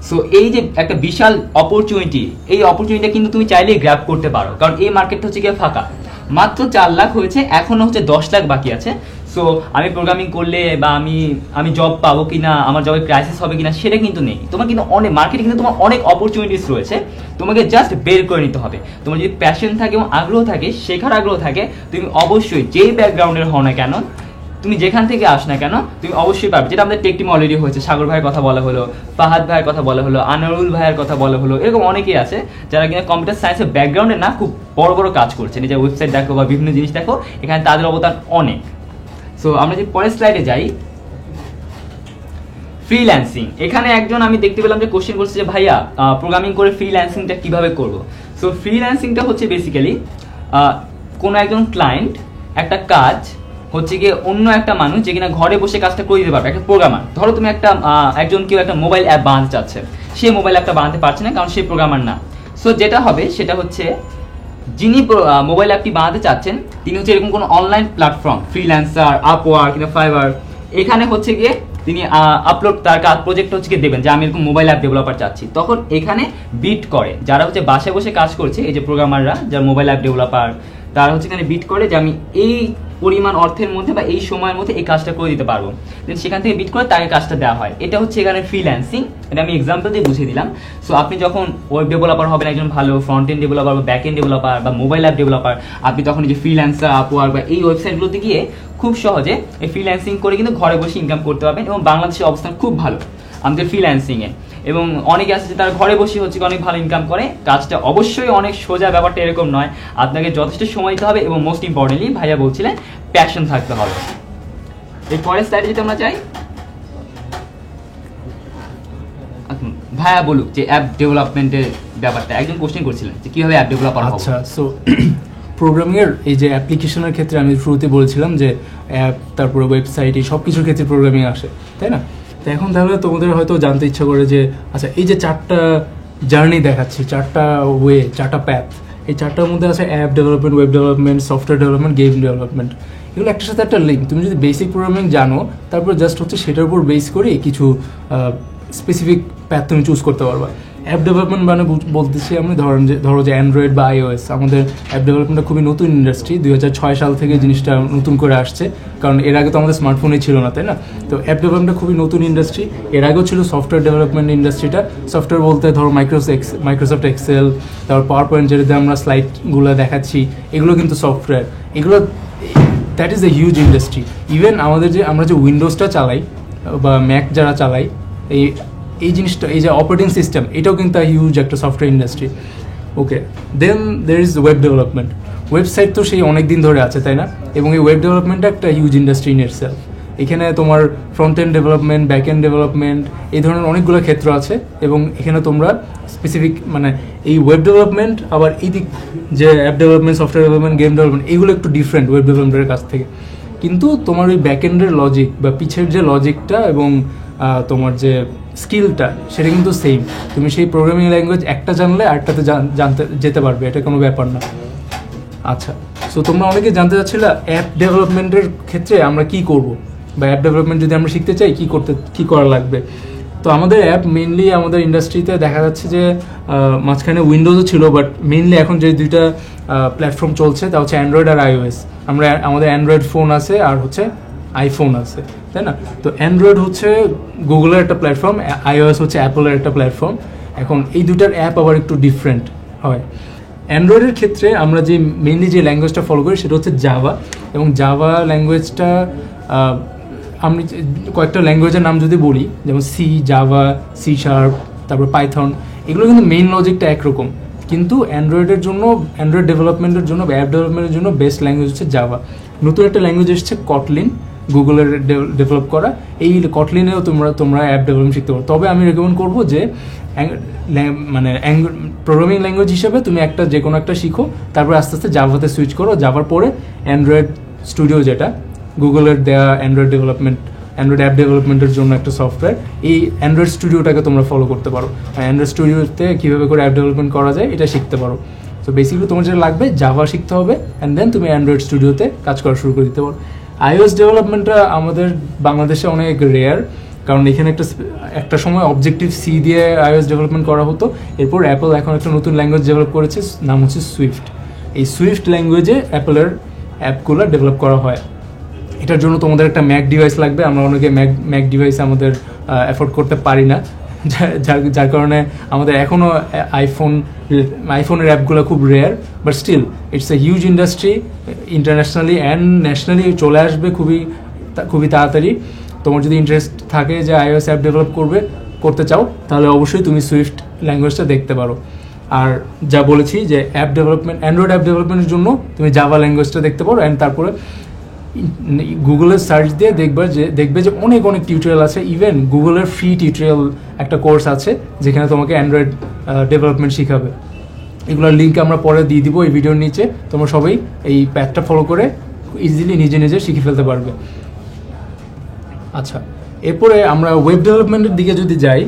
সো এই যে একটা বিশাল অপরচুনিটি, এই অপরচুনিটিটা কিন্তু তুমি চাইলেই গ্র্যাব করতে পারো, কারণ এই মার্কেটটা হচ্ছে গিয়ে ফাঁকা। মাত্র 4 লাখ হয়েছে, এখনো হচ্ছে 10 লাখ বাকি আছে। সো আমি প্রোগ্রামিং করলে বা আমি জব পাবো কিনা, আমার জবের ক্রাইসিস হবে কিনা, সেটা কিন্তু নেই। তোমার কিন্তু অনেক মার্কেটে কিন্তু তোমার অনেক অপরচুনিটিস রয়েছে, তোমাকে জাস্ট বের করে নিতে হবে। তোমার যদি প্যাশন থাকে এবং আগ্রহ থাকে, শেখার আগ্রহ থাকে, তুমি অবশ্যই যেই ব্যাকগ্রাউন্ডের হও না কেন, তুমি যেখান থেকে আস না কেন, তুমি অবশ্যই পারবে। যেটা আমাদের টেক টিম অলরেডি হয়েছে, সাগর ভাইয়ের কথা বলা হলো, ফাহাদ ভাইয়ের কথা বলা হলো, আনোয়ারুল ভাইয়ের কথা বলা হলো, এরকম অনেকেই আছে যারা কিনা কম্পিউটার সায়েন্সের ব্যাকগ্রাউন্ডে না খুব বড় বড় কাজ করছে, নিজের ওয়েবসাইট দেখো বা বিভিন্ন জিনিস দেখো, এখানে তাদের অবদান অনেক। সো আমরা যে পরের স্লাইডে যাই, ফ্রিল্যান্সিং। এখানে একজন আমি দেখতে পেলাম যে কোশ্চেন করছে যে ভাইয়া প্রোগ্রামিং করে ফ্রিল্যান্সিংটা কিভাবে করব। সো ফ্রিল্যান্সিংটা হচ্ছে বেসিক্যালি কোনো একজন ক্লায়েন্ট একটা কাজ হচ্ছে গিয়ে অন্য একটা মানুষ যে কিনা ঘরে বসে কাজটা করে দিতে পারবে। একটা প্রোগ্রামার, ধরো তুমি কেউ একটা মোবাইল অ্যাপ বানাতে চাচ্ছে, সে মোবাইল অ্যাপটা বানাতে পারছে না কারণ সে প্রোগ্রামার না। সো যেটা হবে সেটা হচ্ছে, যিনি মোবাইল অ্যাপটি বানাতে চাচ্ছেন তিনি হচ্ছে এরকম কোনো অনলাইন প্ল্যাটফর্ম, ফ্রিল্যান্সার, আপওয়ার্ক কিংবা ফাইবার, এখানে হচ্ছে গিয়ে তিনি আপলোড তার কাজ প্রজেক্ট হচ্ছে গিয়ে দেবেন যে আমি এরকম মোবাইল অ্যাপ ডেভেলপার চাচ্ছি। তখন এখানে বিট করে যারা হচ্ছে বাসায় বসে কাজ করছে, এই যে প্রোগ্রামাররা যারা মোবাইল অ্যাপ ডেভেলপার, তারা হচ্ছে এখানে বিট করে যে আমি এই পরিমাণ অর্থের মধ্যে বা এই সময়ের মধ্যে এই কাজটা করে দিতে পারবো, দেন সেখান থেকে বিট করে তাকে কাজটা দেওয়া হয়। এটা হচ্ছে এখানে ফ্রিল্যান্সিং, এটা আমি এক্সাম্পল দিয়ে বুঝিয়ে দিলাম। সো আপনি যখন ওয়েব ডেভেলপার হবেন, একজন ভালো ফ্রন্ট এন্ড ডেভেলপার বা ব্যাক এন্ড ডেভেলপার বা মোবাইল অ্যাপ ডেভেলপার, আপনি তখন এই যে ফ্রিল্যান্সার, আপওয়ার্ক বা এই ওয়েবসাইটগুলোতে গিয়ে খুব সহজে এই ফ্রিল্যান্সিং করে কিন্তু ঘরে বসে ইনকাম করতে পারবেন। এবং বাংলাদেশের অবস্থান খুব ভালো আমাদের ফ্রিল্যান্সিংয়ে, এবং অনেকে আছে যে তারা ঘরে বসে হচ্ছে অনেক ভালো ইনকাম করে। কাজটা অবশ্যই অনেক সোজা, ব্যাপারটা এরকম নয়, আপনাকে যথেষ্ট সময় দিতে হবে এবং মোস্ট ইম্পর্টেন্টলি ভাইয়া বলছিলেন প্যাশন থাকতে হবে। এই পরের স্লাইডে যদি আমরা যাই, ভাইয়া বলুক যে অ্যাপ ডেভেলপমেন্টের ব্যাপারটা, একজন কোশ্চেন করছিলেন যে কিভাবে অ্যাপ ডেভেলপার হবে। আচ্ছা, সো প্রোগ্রামিংয়ের এই যে অ্যাপ্লিকেশনের ক্ষেত্রে আমি শুরুতে বলেছিলাম যে অ্যাপ, তারপরে ওয়েবসাইট, এই সব কিছুর ক্ষেত্রে প্রোগ্রামিং আসে, তাই না? তো এখন তাহলে তোমাদের হয়তো জানতে ইচ্ছা করে যে আচ্ছা, এই যে 4টা জার্নি দেখাচ্ছি, 4টা ওয়ে, 4টা প্যাথ, এই চারটার মধ্যে আছে app development, web development, software development, game development. এগুলো একটার সাথে একটা লিঙ্ক। তুমি যদি বেসিক প্রোগ্রামিং জানো, তারপর জাস্ট হচ্ছে সেটার উপর বেস করে কিছু স্পেসিফিক প্যাথ তুমি চুজ করতে পারবা। অ্যাপ ডেভেলপমেন্ট মানে বলতেছি আমি ধরো যে অ্যান্ড্রয়েড বা iOS, আমাদের অ্যাপ ডেভেলপমেন্টটা খুবই নতুন ইন্ডাস্ট্রি, 2006 সাল থেকে জিনিসটা নতুন করে আসছে, কারণ এর আগে তো আমাদের স্মার্টফোনই ছিল না, তাই না? তো অ্যাপ ডেভেলপমেন্টটা খুবই নতুন ইন্ডাস্ট্রি। এর আগেও ছিল সফটওয়্যার ডেভেলপমেন্ট ইন্ডাস্ট্রিটা। সফটওয়্যার বলতে ধরো মাইক্রোসফট এক্সেল, তারপর পাওয়ার পয়েন্ট, যেটাতে আমরা স্লাইডগুলো দেখাচ্ছি, এগুলো কিন্তু সফটওয়্যার। এগুলো that is a huge industry. Even আমরা যে উইন্ডোজটা চালাই বা ম্যাক যারা চালাই, এই জিনিসটা, এই যে অপারেটিং সিস্টেম, এটাও কিন্তু হিউজ একটা software industry. Okay, then there is web development. Website তো সেই অনেক দিন ধরে আছে, তাই না? এবং এই ওয়েব ডেভেলপমেন্টটা একটা হিউজ ইন্ডাস্ট্রি ইন ইটসেলফ। এখানে তোমার front end development, back end development, এই ধরনের অনেকগুলো ক্ষেত্র আছে। এবং এখানে তোমরা স্পেসিফিক মানে এই ওয়েব ডেভেলপমেন্ট, আবার এই দিক যে app development, software development, game development, এগুলো একটু ডিফারেন্ট ওয়েব ডেভেলপমেন্টের কাছ থেকে। কিন্তু তোমার ওই ব্যাক এন্ডের লজিক বা পিছের যে লজিকটা এবং তোমার যে স্কিলটা, সেটা কিন্তু সেম। তুমি সেই প্রোগ্রামিং ল্যাঙ্গুয়েজ একটা জানলে আরেকটাতে জানতে যেতে পারবে, এটা কোনো ব্যাপার না। আচ্ছা, সো তোমরা অনেকে জানতে চাচ্ছিলে অ্যাপ ডেভেলপমেন্টের ক্ষেত্রে আমরা কি করব, বা অ্যাপ ডেভেলপমেন্ট যদি আমরা শিখতে চাই কি করা লাগবে। তো আমাদের অ্যাপ মেইনলি আমাদের ইন্ডাস্ট্রিতে দেখা যাচ্ছে যে মাঝখানে উইন্ডোজও ছিল, বাট মেইনলি এখন যে দুইটা প্ল্যাটফর্ম চলছে তা হচ্ছে অ্যান্ড্রয়েড আর iOS। আমাদের অ্যান্ড্রয়েড ফোন আছে আর হচ্ছে আইফোন আছে, তাই না? তো অ্যান্ড্রয়েড হচ্ছে গুগলের একটা প্ল্যাটফর্ম, iOS হচ্ছে অ্যাপলের একটা প্ল্যাটফর্ম। এখন এই দুটার অ্যাপ আবার একটু ডিফারেন্ট হয়। অ্যান্ড্রয়েডের ক্ষেত্রে আমরা যে মেইনলি যে ল্যাঙ্গুয়েজটা ফলো করি সেটা হচ্ছে জাভা। এবং জাভা ল্যাঙ্গুয়েজটা আমি কয়েকটা ল্যাঙ্গুয়েজের নাম যদি বলি, যেমন সি, জাভা, সি শার্প, তারপর পাইথন, এগুলো কিন্তু মেইন লজিকটা একরকম। কিন্তু অ্যান্ড্রয়েডের জন্য, অ্যান্ড্রয়েড ডেভেলপমেন্টের জন্য বা অ্যাপ ডেভেলপমেন্টের জন্য বেস্ট ল্যাঙ্গুয়েজ হচ্ছে জাভা। নতুন একটা ল্যাঙ্গুয়েজ এসেছে কটলিন, গুগলের ডেভেলপ করা। এই কটলিনেও তোমরা অ্যাপ ডেভেলপমেন্ট শিখতে পারো। তবে আমি রেকমেন্ড করবো যে মানে প্রোগ্রামিং ল্যাঙ্গুয়েজ হিসেবে তুমি যে কোনো একটা শিখো, তারপরে আস্তে আস্তে জাভাতে সুইচ করো। জাভার পরে অ্যান্ড্রয়েড স্টুডিও, যেটা গুগলের দেওয়া অ্যান্ড্রয়েড অ্যাপ ডেভেলপমেন্টের জন্য একটা সফটওয়্যার, এই অ্যান্ড্রয়েড স্টুডিওটাকে তোমরা ফলো করতে পারো। অ্যান্ড্রয়েড স্টুডিওতে কীভাবে করে অ্যাপ ডেভেলপমেন্ট করা যায় এটা শিখতে পারো। তো বেসিক্যালি তোমার যেটা লাগবে, জাভা শিখতে হবে, অ্যান্ড দেন তুমি অ্যান্ড্রয়েড স্টুডিওতে কাজ করা শুরু করে দিতে পারো। iOS ডেভেলপমেন্টটা আমাদের বাংলাদেশে অনেক রেয়ার, কারণ এখানে একটা সময় অবজেক্টিভ সি দিয়ে iOS ডেভেলপমেন্ট করা হতো। এরপর অ্যাপল এখন একটা নতুন ল্যাঙ্গুয়েজ ডেভেলপ করেছে, নাম হচ্ছে সুইফট। এই সুইফট ল্যাঙ্গুয়েজে অ্যাপলের অ্যাপগুলো ডেভেলপ করা হয়। এটার জন্য তোমাদের একটা ম্যাক ডিভাইস লাগবে। আমরা অনেকে ম্যাক ডিভাইস আমাদের অ্যাফোর্ড করতে পারি না, যার কারণে আমাদের এখনও আইফোনের অ্যাপগুলো খুব rare. But still it's a huge industry, internationally and nationally চলে আসবে খুবই তাড়াতাড়ি। তোমার যদি ইন্টারেস্ট থাকে যে iOS অ্যাপ ডেভেলপ করতে চাও, তাহলে অবশ্যই তুমি সুইফট ল্যাঙ্গুয়েজটা দেখতে পারো। আর যা বলেছি যে অ্যান্ড্রয়েড অ্যাপ ডেভেলপমেন্টের জন্য তুমি জাভা ল্যাঙ্গুয়েজটা দেখতে পারো। অ্যান্ড তারপরে গুগলের সার্চ দিয়ে দেখবে যে অনেক টিউটোরিয়াল আছে। ইভেন গুগলের ফ্রি টিউটোরিয়াল একটা কোর্স আছে যেখানে তোমাকে অ্যান্ড্রয়েড ডেভেলপমেন্ট শিখাবে। এগুলোর লিঙ্ক আমরা পরে দিয়ে দিব এই ভিডিওর নিচে। তোমরা সবাই এই প্যাথটা ফলো করে ইজিলি নিজে শিখে ফেলতে পারবে। আচ্ছা, এরপরে আমরা ওয়েব ডেভেলপমেন্টের দিকে যদি যাই,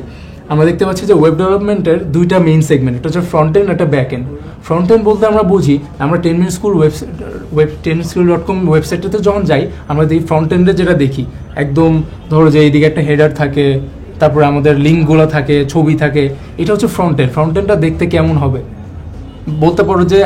আমরা দেখতে পাচ্ছি যে ওয়েব ডেভেলপমেন্টের দুইটা মেইন সেগমেন্ট, এটা হচ্ছে ফ্রন্ট এন্ড, একটা ব্যাক এন্ড। ফ্রন্ট এন্ড বলতে আমরা বুঝি, আমরা 10minuteschool.com ওয়েবসাইটটাতে যখন যাই, আমরা এই ফ্রন্ট এন্ডে যেটা দেখি, একদম ধরো যে এইদিকে একটা হেডার থাকে, তারপরে আমাদের লিঙ্কগুলো থাকে, ছবি থাকে, এটা হচ্ছে ফ্রন্ট এন্ড। ফ্রন্ট এন্ডটা দেখতে কেমন হবে বলতে পারো যে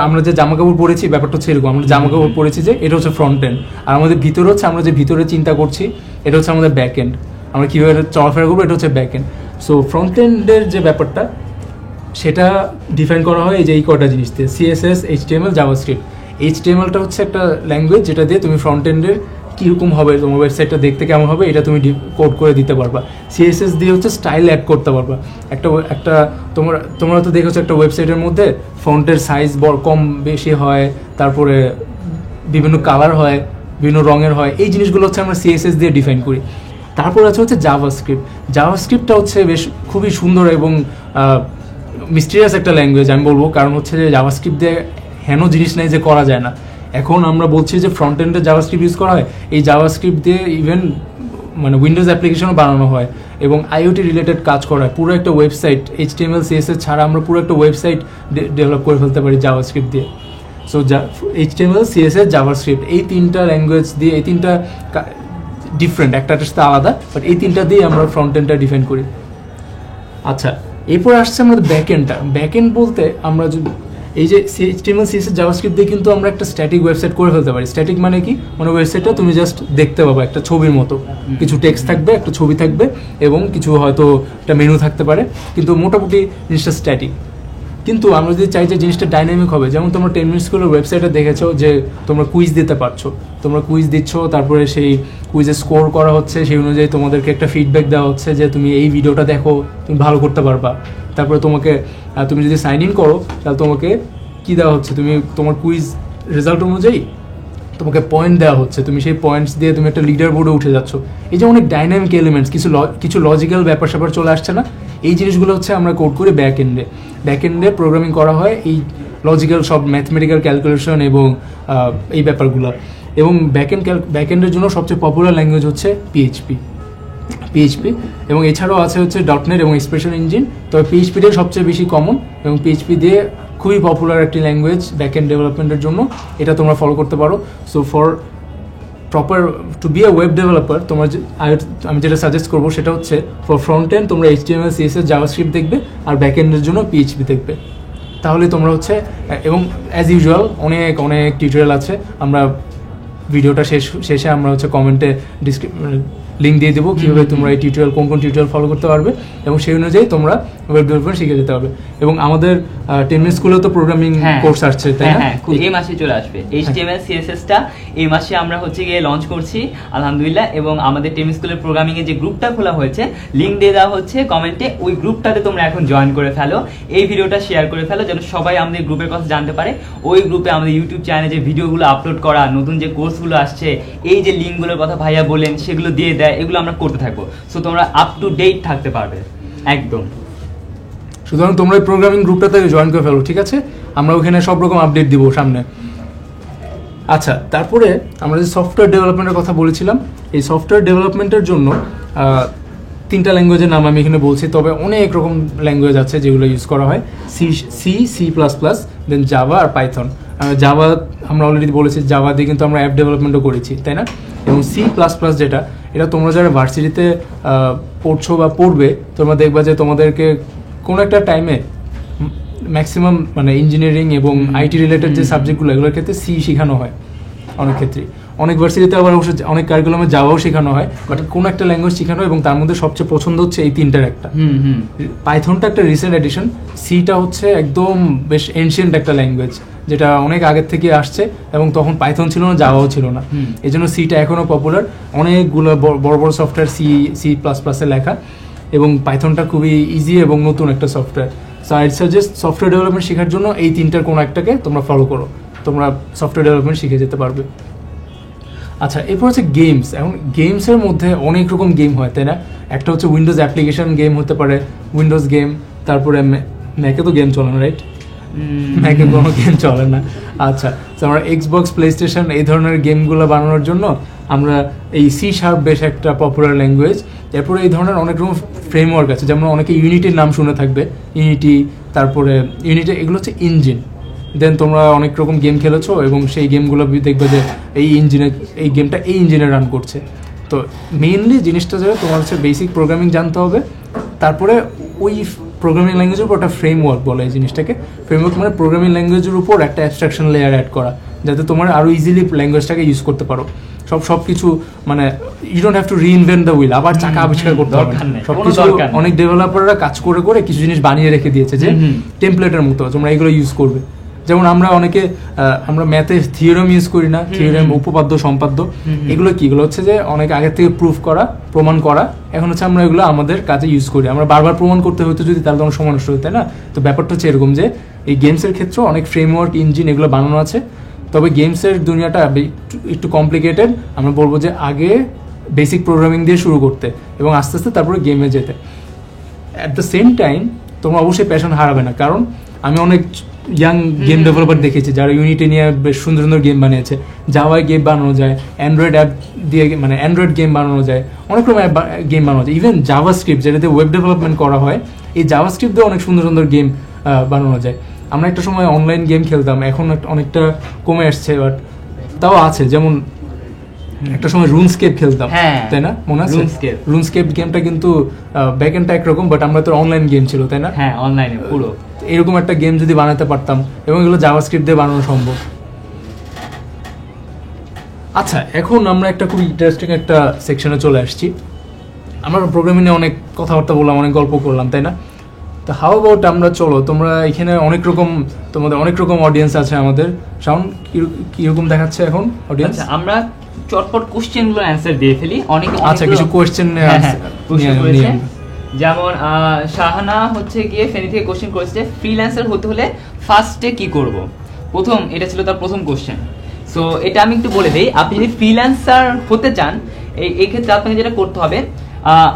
আমরা যে জামা কাপড় পরেছি, ব্যাপারটা হচ্ছে এরকম, আমরা জামা কাপড় পরেছি যে এটা হচ্ছে ফ্রন্ট এন্ড। আর আমাদের ভিতরে হচ্ছে আমরা যে ভিতরে চিন্তা করছি, এটা হচ্ছে আমাদের ব্যাক এন্ড। আমরা কীভাবে চলাফেরা করবো, এটা হচ্ছে ব্যাক এন্ড। সো ফ্রন্ট এন্ডের যে ব্যাপারটা, সেটা ডিফাইন করা হয় এই যে এই কটা জিনিস দিয়ে, CSS, HTML, জাভাস্ক্রিপ্ট। HTMLটা হচ্ছে একটা ল্যাঙ্গুয়েজ যেটা দিয়ে তুমি ফ্রন্ট এন্ডের কীরকম হবে, তোমার ওয়েবসাইটটা দেখতে কেমন হবে, এটা তুমি কোড করে দিতে পারবা। CSS দিয়ে হচ্ছে স্টাইল অ্যাড করতে পারবা। একটা তোমরা তো দেখেছো একটা ওয়েবসাইটের মধ্যে ফন্টের সাইজ কম বেশি হয়, তারপরে বিভিন্ন কালার হয়, বিভিন্ন রঙের হয়, এই জিনিসগুলো হচ্ছে আমরা CSS দিয়ে ডিফাইন করি। তারপর হচ্ছে জাভাস্ক্রিপ্ট। জাভাস্ক্রিপ্টটা হচ্ছে বেশ খুবই সুন্দর এবং মিস্টিরিয়াস একটা ল্যাঙ্গুয়েজ আমি বলবো, কারণ হচ্ছে যে জাভাস্ক্রিপ্ট দিয়ে হেন জিনিস নেই যে করা যায় না। এখন আমরা বলছি যে ফ্রন্ট এন্ডে জাভাস্ক্রিপ্ট ইউজ করা হয়, এই জাভাস্ক্রিপ্ট দিয়ে ইভেন মানে উইন্ডোজ অ্যাপ্লিকেশনও বানানো হয় এবং আইওটি রিলেটেড কাজ করা হয়। পুরো একটা ওয়েবসাইট HTML CSS ছাড়া আমরা পুরো একটা ওয়েবসাইট ডেভেলপ করে ফেলতে পারি জাভাস্ক্রিপ্ট দিয়ে। সো HTML CSS জাভাস্ক্রিপ্ট এই তিনটা ল্যাঙ্গুয়েজ দিয়ে, এই তিনটা ডিফারেন্ট, একটা সাথে আলাদা, বাট এই তিনটা দিয়ে আমরা ফ্রন্ট এন্ডটা ডিফাইন করি। আচ্ছা, এরপর আসছে আমাদের ব্যাকএন্ডটা। ব্যাকএন্ড বলতে আমরা এই যে HTML CSS জাভাস্ক্রিপ্ট দিয়ে কিন্তু আমরা একটা স্ট্যাটিক ওয়েবসাইট করে ফেলতে পারি। স্ট্যাটিক মানে কি, মানে ওয়েবসাইটটা তুমি জাস্ট দেখতে পাবো একটা ছবির মতো, কিছু টেক্সট থাকবে, একটা ছবি থাকবে এবং কিছু হয়তো একটা মেনু থাকতে পারে, কিন্তু মোটামুটি জিনিসটা স্ট্যাটিক। কিন্তু আমরা যদি চাই যে জিনিসটা ডাইনামিক হবে, যেমন তোমরা 10 মিনিট স্কুলের ওয়েবসাইটে দেখেছো যে তোমরা কুইজ দিতে পারছো, তোমরা কুইজ দিচ্ছ, তারপরে সেই কুইজে স্কোর করা হচ্ছে, সেই অনুযায়ী তোমাদেরকে একটা ফিডব্যাক দেওয়া হচ্ছে যে তুমি এই ভিডিওটা দেখো, তুমি ভালো করতে পারবা। তারপরে তোমাকে তুমি যদি সাইন ইন করো তাহলে তোমাকে কী দেওয়া হচ্ছে, তুমি তোমার কুইজ রেজাল্ট অনুযায়ী তোমাকে পয়েন্ট দেওয়া হচ্ছে, তুমি সেই পয়েন্টস দিয়ে তুমি একটা লিডার বোর্ডে উঠে যাচ্ছ। এই যে অনেক ডাইনামিক এলিমেন্টস, কিছু লজিক্যাল ব্যাপার স্যাপার চলে আসছে না, এই জিনিসগুলো হচ্ছে আমরা কোড করি ব্যাক এন্ডে প্রোগ্রামিং করা হয় এই লজিক্যাল সব ম্যাথমেটিক্যাল ক্যালকুলেশন এবং এই ব্যাপারগুলো। এবং ব্যাকএন্ডের জন্য সবচেয়ে পপুলার ল্যাঙ্গুয়েজ হচ্ছে পিএইচপি এবং এছাড়াও আছে হচ্ছে .NET এবং এক্সপ্রেশন ইঞ্জিন। তবে পিএইচপিটাই সবচেয়ে বেশি কমন এবং পিএইচপি দিয়ে খুবই পপুলার একটি ল্যাঙ্গুয়েজ ব্যাকএন্ড ডেভেলপমেন্টের জন্য, এটা তোমরা ফলো করতে পারো। So for proper to be a web developer তোমরা আমি যেটা সাজেস্ট করবো সেটা হচ্ছে ফর ফ্রন্ট এন্ড তোমরা HTML CSS জাভাস্ক্রিপ্ট দেখবে, আর ব্যাকএন্ডের জন্য পিএইচপি দেখবে। তাহলে তোমরা হচ্ছে, এবং অ্যাজ ইউজুয়াল অনেক টিউটোরিয়াল আছে, আমরা ভিডিওটা শেষে আমরা হচ্ছে কমেন্টে লিঙ্ক দিয়ে দেবো কীভাবে তোমরা এই টিউটোরিয়াল কোন টিউটোরিয়াল ফলো করতে পারবে এবং সেই অনুযায়ী তোমরা ওয়েব ডেভেলপমেন্ট শিখে যেতে পারবে। এবং আমাদের 10 মিনিট স্কুলেও তো প্রোগ্রামিং কোর্স আসছে, তাই না? হ্যাঁ, এই মাসে চলে আসবে HTML CSS টা, এই মাসে আমরা হচ্ছে গিয়ে লঞ্চ করছি আলহামদুলিল্লাহ। এবং আমাদের 10 মিনিট স্কুলের প্রোগ্রামিং এর যে গ্রুপটা খোলা হয়েছে, লিঙ্ক দিয়ে দেওয়া হচ্ছে কমেন্টে, ওই গ্রুপটাতে তোমরা এখন জয়েন করে ফেলো, এই ভিডিওটা শেয়ার করে ফেলো যেন সবাই আমাদের গ্রুপের কথা জানতে পারে। ওই গ্রুপে আমাদের ইউটিউব চ্যানেলে যে ভিডিওগুলো আপলোড করা, নতুন যে কোর্সগুলো আসছে, এই যে লিঙ্কগুলোর কথা ভাইয়া বলেন সেগুলো দিয়ে দেয়, এগুলো আমরা করতে থাকবো। সো তোমরা আপ টু ডেট থাকতে পারবে একদম। সুতরাং তোমরা এই প্রোগ্রামিং গ্রুপটাতে জয়েন করে ফেলো, ঠিক আছে? আমরা ওখানে সব রকম আপডেট দিব সামনে। আচ্ছা, তারপরে আমরা যে সফটওয়্যার ডেভেলপমেন্টের কথা বলেছিলাম, এই সফটওয়্যার ডেভেলপমেন্টের জন্য 3টা ল্যাঙ্গুয়েজের নাম আমি এখানে বলছি, তবে অনেক রকম ল্যাঙ্গুয়েজ আছে যেগুলো ইউজ করা হয়। C++, দেন জাভা আর পাইথন। জাভা আমরা অলরেডি বলেছি, জাভা দিয়ে কিন্তু আমরা অ্যাপ ডেভেলপমেন্টও করেছি, তাই না? এবং C++ যেটা, এটা তোমরা যারা ভার্সিটিতে পড়ছো বা পড়বে, তোমরা দেখবা যে তোমাদেরকে কোনো একটা টাইমে ম্যাক্সিমাম মানে ইঞ্জিনিয়ারিং এবং আইটি রিলেটেড যে সাবজেক্টগুলো, এগুলোর ক্ষেত্রে C শেখানো হয় অনেক ক্ষেত্রে। অনেক ভার্সিটিতে আবার অবশ্য অনেক কারিকুলামে জাভাও শেখানো হয়, বাট কোনো একটা ল্যাঙ্গুয়েজ শেখানো হয় এবং তার মধ্যে সবচেয়ে পছন্দ হচ্ছে এই 3টার একটা। পাইথনটা একটা রিসেন্ট এডিশন, সিটা হচ্ছে একদম বেশ এনশিয়েন্ট একটা ল্যাঙ্গুয়েজ, যেটা অনেক আগের থেকে আসছে এবং তখন পাইথন ছিল না, জাভাও ছিল না, এই জন্য সিটা এখনও পপুলার। অনেকগুলো বড় বড় সফটওয়্যার C++-এ লেখা এবং পাইথনটা খুবই ইজি এবং নতুন একটা software. So I suggest software development শেখার জন্য এই 3টার কোনো একটাকে তোমরা ফলো করো, তোমরা সফটওয়্যার ডেভেলপমেন্ট শিখে যেতে পারবে। আচ্ছা, এরপর হচ্ছে গেমস। এখন গেমসের মধ্যে অনেক রকম গেম হয়, তাই না? একটা হচ্ছে উইন্ডোজ অ্যাপ্লিকেশন গেম হতে পারে, উইন্ডোজ গেম, তারপরে ম্যাকে তো গেম চলে না, রাইট? ম্যাকে কোনো গেম চলে না। আচ্ছা, তো আমরা এক্সবক্স, প্লেস্টেশন এই ধরনের গেমগুলো বানানোর জন্য আমরা এই C# বেশ একটা পপুলার ল্যাঙ্গুয়েজ। এরপরে এই ধরনের অনেক রকম ফ্রেমওয়ার্ক আছে, যেমন অনেকে ইউনিটির নাম শুনে থাকবে, ইউনিটি, তারপরে ইউনিটি, এগুলো হচ্ছে ইঞ্জিন। দেন তোমরা অনেক রকম গেম খেলেছো এবং সেই গেমগুলো দেখবে যে এই গেমটা এই ইঞ্জিনে রান করছে। তো মেইনলি জিনিসটা যেটা তোমার হচ্ছে বেসিক প্রোগ্রামিং জানতে হবে, তারপরে ওই প্রোগ্রামিং ল্যাঙ্গুয়েজের উপর একটা ফ্রেমওয়ার্ক বলে এই জিনিসটাকে। ফ্রেমওয়ার্ক মানে প্রোগ্রামিং ল্যাঙ্গুয়েজের উপর একটা অ্যাবস্ট্রাকশন লেয়ার অ্যাড করা, যাতে তোমরা আরও ইজিলি ল্যাঙ্গুয়েজটাকে ইউজ করতে পারো। সব কিছু মানে you don't have to reinvent the wheel, আবার চাকা আবিষ্কার করতে হবে সব কিছু। অনেক ডেভেলপাররা কাজ করে করে কিছু জিনিস বানিয়ে রেখে দিয়েছে যে টেমপ্লেটের মতো, তোমরা এগুলো ইউজ করবে। যেমন আমরা ম্যাথে থিওরেম ইউজ করি না, থিওরেম, উপপাদ্য, সম্পাদ্য, এগুলো কি? এগুলো হচ্ছে যে অনেক আগের থেকে প্রমাণ করা, এখন হচ্ছে আমরা এগুলো আমাদের কাজে ইউজ করি। আমরা বারবার প্রমাণ করতে হতো যদি, তাহলে তখন সময় নষ্ট হতো, তাই না? তো ব্যাপারটা হচ্ছে এরকম যে এই গেমসের ক্ষেত্রেও অনেক ফ্রেমওয়ার্ক, ইঞ্জিন এগুলো বানানো আছে। তবে গেমসের দুনিয়াটা একটু কমপ্লিকেটেড। আমরা বলবো যে আগে বেসিক প্রোগ্রামিং দিয়ে শুরু করতে এবং আস্তে আস্তে তারপরে গেমে যেতে। অ্যাট দ্য সেম টাইম তোমরা অবশ্যই প্যাশন হারাবে না, কারণ আমি অনেক ইয়াং গেম ডেভেলপার দেখেছি যারা ইউনিটি নিয়ে বেশ সুন্দর সুন্দর গেম বানিয়েছে। জাভায় গেম বানানো যায়, অ্যান্ড্রয়েড অ্যাপ দিয়ে মানে অ্যান্ড্রয়েড গেম বানানো যায়, অনেক রকম গেম বানানো যায়। ইভেন জাভা স্ক্রিপ্ট যেটাতে ওয়েব ডেভেলপমেন্ট করা হয়, এই জাভা স্ক্রিপ্ট দিয়ে অনেক সুন্দর সুন্দর গেম বানানো যায়। আমরা একটা সময় অনলাইন গেম খেলতাম, এখন অনেকটা কমে আসছে, বাট তাও আছে। যেমন একটা সময় রুনস্কেপ খেলতাম, তাই না? মনে আছে? রুনস্কেপ গেমটা কিন্তু ব্যাক এন্ডটা একরকম, বাট আমরা তো অনলাইন গেম ছিল, তাই না? হ্যাঁ, অনলাইনে পুরো এরকম একটা গেম যদি বানাতে পারতাম, এবং এগুলো জাভাস্ক্রিপ্ট দিয়ে বানানো সম্ভব। আচ্ছা, এখন আমরা একটা খুব ইন্টারেস্টিং একটা সেকশনে চলে আসছি। আমরা প্রোগ্রামিং নিয়ে অনেক কথাবার্তা বললাম, অনেক গল্প করলাম, তাই না? তো হাউ অ্যাবাউট আমরা চলো, তোমরা এখানে তোমাদের অনেক রকম অডিয়েন্স আছে। আমাদের সাউন্ড কিরকম দেখাচ্ছে এখন অডিয়েন্স? আমরা চটপট কোশ্চেনগুলো অ্যান্সার দিয়ে ফেলি। আচ্ছা, কিছু কোশ্চেন যেমন শাহানা হচ্ছে গিয়ে ফেনী থেকে কোশ্চেন করেছে, ফ্রিল্যান্সার হতে হলে ফার্স্টে কি করব। এটা ছিল তার প্রথম কোশ্চেন। সো এটা আমি একটু বলে দিই, আপনি যদি ফ্রিল্যান্সার হতে চান, এই ক্ষেত্রে আপনাকে যেটা করতে হবে,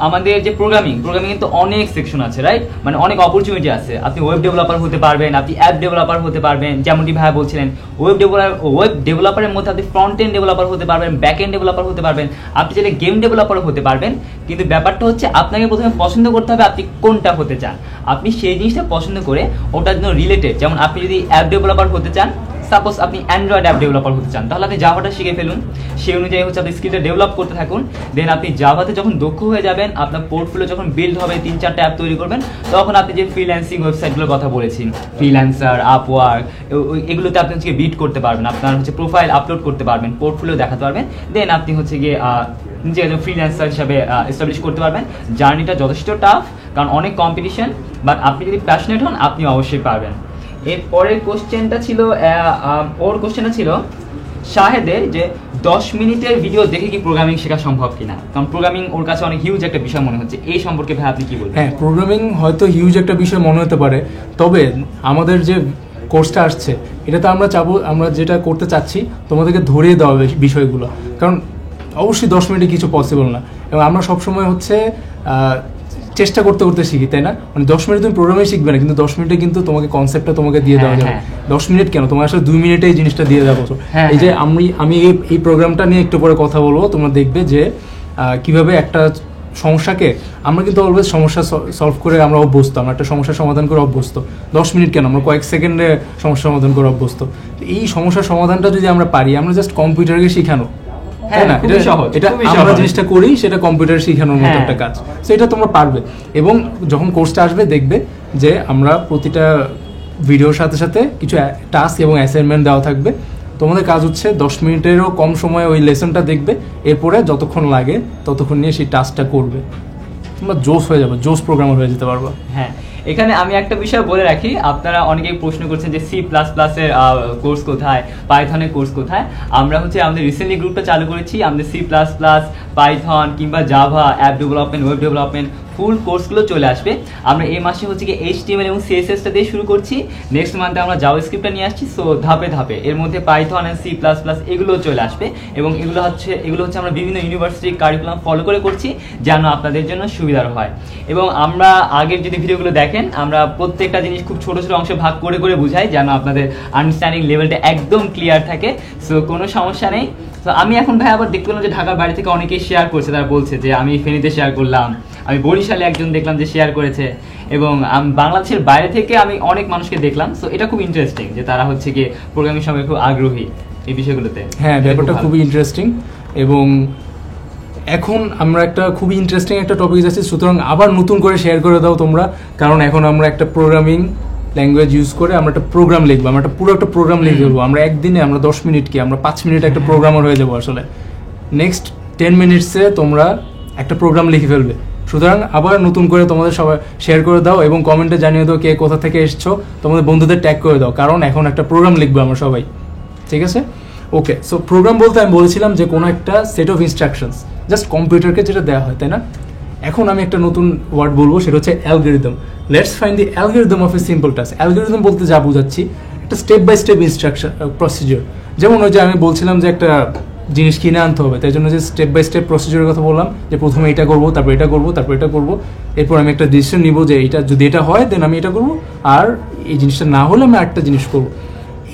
আমাদের যে প্রোগ্রামিং কিন্তু অনেক সেকশন আছে, রাইট? মানে অনেক অপরচুনিটি আছে। আপনি ওয়েব ডেভেলপার হতে পারবেন, আপনি অ্যাপ ডেভেলপার হতে পারবেন, যেমনটি ভাইয়া বলছিলেন ওয়েব ডেভেলপারের মধ্যে আপনি ফ্রন্ট এন্ড ডেভেলপার হতে পারবেন, ব্যাক এন্ড ডেভেলপার হতে পারবেন, আপনি চাইলে গেম ডেভেলপার হতে পারবেন। কিন্তু ব্যাপারটা হচ্ছে আপনাকে প্রথমে পছন্দ করতে হবে আপনি কোনটা হতে চান। আপনি সেই জিনিসটা পছন্দ করে ওটার জন্য রিলেটেড, যেমন আপনি যদি অ্যাপ ডেভেলপার হতে চান, সাপোজ আপনি অ্যান্ড্রয়েড অ্যাপ ডেভেলপার হতে চান, তাহলে আপনি জাভাটা শিখে ফেলুন, সেই অনুযায়ী হচ্ছে আপনি স্কিলটা ডেভেলপ করতে থাকুন। দেন আপনি জাভাতে যখন দক্ষ হয়ে যাবেন, আপনার পোর্টফোলিও যখন বিল্ড হবে, 3-4টা অ্যাপ তৈরি করবেন, তখন আপনি যে ফ্রিল্যান্সিং ওয়েবসাইটগুলোর কথা বলেছি, ফ্রিল্যান্সার, আপওয়ার্ক, এগুলোতে আপনি হচ্ছে বিট করতে পারবেন, আপনার হচ্ছে প্রোফাইল আপলোড করতে পারবেন, পোর্টফোলিও দেখাতে পারবেন। দেন আপনি হচ্ছে গিয়ে নিজে একজন ফ্রিল্যান্সার হিসাবে এস্টাবলিশ করতে পারবেন। জার্নিটা যথেষ্ট টাফ, কারণ অনেক কম্পিটিশন, বাট আপনি যদি প্যাশনেট হন আপনি অবশ্যই পারবেন। এর পরের কোশ্চেনটা ছিল শাহেদের, যে 10 মিনিটের ভিডিও দেখে কি প্রোগ্রামিং শেখা সম্ভব কিনা। কারণ প্রোগ্রামিং ওর কাছে অনেক হিউজ একটা বিষয় মনে হচ্ছে, এই সম্পর্কে ভাই আপনি কি বলবেন? হ্যাঁ, প্রোগ্রামিং হয়তো হিউজ একটা বিষয় মনে হতে পারে, তবে আমাদের যে কোর্সটা আসছে, এটা তো আমরা যেটা করতে চাচ্ছি তোমাদেরকে ধরিয়ে দেওয়া বিষয়গুলো, কারণ অবশ্যই 10 মিনিটে কিছু পসিবল না। এবং আমরা সবসময় হচ্ছে চেষ্টা করতে করতে শিখি, তাই না? মানে 10 মিনিট তুমি প্রোগ্রামে শিখবে না, কিন্তু 10 মিনিটে কিন্তু তোমাকে কনসেপ্টটা তোমাকে দিয়ে দেওয়া যাবে। 10 মিনিট কেন, তোমার আসলে 2 মিনিটে এই জিনিসটা দিয়ে দেওয়া। এই যে আমি এই প্রোগ্রামটা নিয়ে একটু পরে কথা বলবো, তোমরা দেখবে যে কিভাবে একটা সমস্যাকে আমরা কিন্তু অলওয়েজ সমস্যা সলভ করে আমরা অভ্যস্ত, আমরা একটা সমস্যার সমাধান করে অভ্যস্ত। 10 মিনিট কেন, আমরা কয়েক সেকেন্ডে সমস্যা সমাধান করে অভ্যস্ত। এই সমস্যার সমাধানটা যদি আমরা পারি, আমরা জাস্ট কম্পিউটারকে শেখানো, তাই না? এটা আমরা জিনিসটা করি, সেটা কম্পিউটার শেখানোর মতো একটা কাজ। সেটা তোমরা পারবে, এবং যখন কোর্সটা আসবে দেখবে যে আমরা প্রতিটা ভিডিওর সাথে সাথে কিছু টাস্ক এবং অ্যাসাইনমেন্ট দেওয়া থাকবে। তোমাদের কাজ হচ্ছে 10 মিনিটেরও কম সময়ে ওই লেসনটা দেখবে, এরপরে যতক্ষণ লাগে ততক্ষণ নিয়ে সেই টাস্কটা করবে, তোমরা জোস হয়ে যাবে, জোস প্রোগ্রামার হয়ে যেতে পারবে। হ্যাঁ, এখানে আমি একটা বিষয় বলে রাখি, আপনারা অনেকেই প্রশ্ন করছেন যে C++ এর কোর্স কোথায়, পাইথনের কোর্স কোথায়। আমরা হচ্ছে আমাদের রিসেন্টলি গ্রুপটা চালু করেছি, আমাদের C++, পাইথন কিংবা Java, app development, web development full কোর্সগুলো চলে আসবে। আমরা এই মাসে হচ্ছে কি HTML এবং CSS-টা দিয়ে শুরু করছি, নেক্সট মান্থে আমরা জাভাস্ক্রিপ্টটা নিয়ে আসছি। সো ধাপে ধাপে এর মধ্যে পাইথন আর C++ এগুলো চলে আসবে, এবং এগুলো হচ্ছে আমরা বিভিন্ন ইউনিভার্সিটির কারিকুলাম ফলো করে করছি, যেন আপনাদের জন্য সুবিধার হয়। এবং আমরা আগের যদি ভিডিওগুলো দেখেন, আমরা প্রত্যেকটা জিনিস খুব ছোট ছোট অংশে ভাগ করে করে বুঝাই, যেন আপনাদের আন্ডারস্ট্যান্ডিং লেভেলটা একদম ক্লিয়ার থাকে। সো কোনো সমস্যা নেই। তো আমি এখন ভাই আবার দেখতে পেলাম যে ঢাকার বাইরে থেকে অনেকেই শেয়ার করছে, তারা বলছে যে আমি ফেনীতে শেয়ার করলাম, আমি বরিশালে একজন দেখলাম যে শেয়ার করেছে, এবং বাংলাদেশের বাইরে থেকে আমি অনেক মানুষকে দেখলাম। সো এটা খুব ইন্টারেস্টিং যে তারা হচ্ছে গিয়ে প্রোগ্রামিং সম্পর্কে খুব আগ্রহী এই বিষয়গুলোতে। হ্যাঁ, ব্যাপারটা খুবই ইন্টারেস্টিং, এবং এখন আমরা একটা খুবই ইন্টারেস্টিং একটা টপিক যাচ্ছি। সুতরাং আবার নতুন করে শেয়ার করে দাও তোমরা, কারণ এখন আমরা একটা প্রোগ্রামিং ল্যাঙ্গুয়েজ ইউজ করে আমরা একটা প্রোগ্রাম লিখবো, আমরা পুরো একটা প্রোগ্রাম লিখে ফেলবো। আমরা একদিনে, আমরা 10 মিনিট কি, আমরা 5 মিনিট একটা প্রোগ্রামার হয়ে যাবো। আসলে নেক্সট 10 মিনিটসে তোমরা একটা প্রোগ্রাম লিখে ফেলবে। সুতরাং আবার নতুন করে তোমাদের সবাই শেয়ার করে দাও, এবং কমেন্টে জানিয়ে দাও কে কোথা থেকে এসছো, তোমাদের বন্ধুদের ট্যাগ করে দাও, কারণ এখন একটা প্রোগ্রাম লিখবো আমরা সবাই, ঠিক আছে? ওকে, সো প্রোগ্রাম বলতে আমি বলেছিলাম যে কোনো একটা সেট অফ ইনস্ট্রাকশনস, জাস্ট কম্পিউটারকে যেটা দেওয়া হয়, তাই না? এখন আমি একটা নতুন ওয়ার্ড বলবো, সেটা হচ্ছে algorithm. Let's find the algorithm of a simple task. Algorithm বলতে যা বোঝাচ্ছি, একটা step by step instruction procedure. যেমন ওই যে আমি বলছিলাম যে একটা জিনিস কিনে আনতে হবে, তাই জন্য যে স্টেপ বাই স্টেপ প্রসিডিওরের কথা বললাম, যে প্রথমে এটা করবো, তারপর এটা করবো, তারপর এটা করবো, এরপর আমি একটা ডিসিশন নিব যে এটা যদি এটা হয় দেন আমি এটা করবো, আর এই জিনিসটা না হলে আমি আরেকটা জিনিস করবো।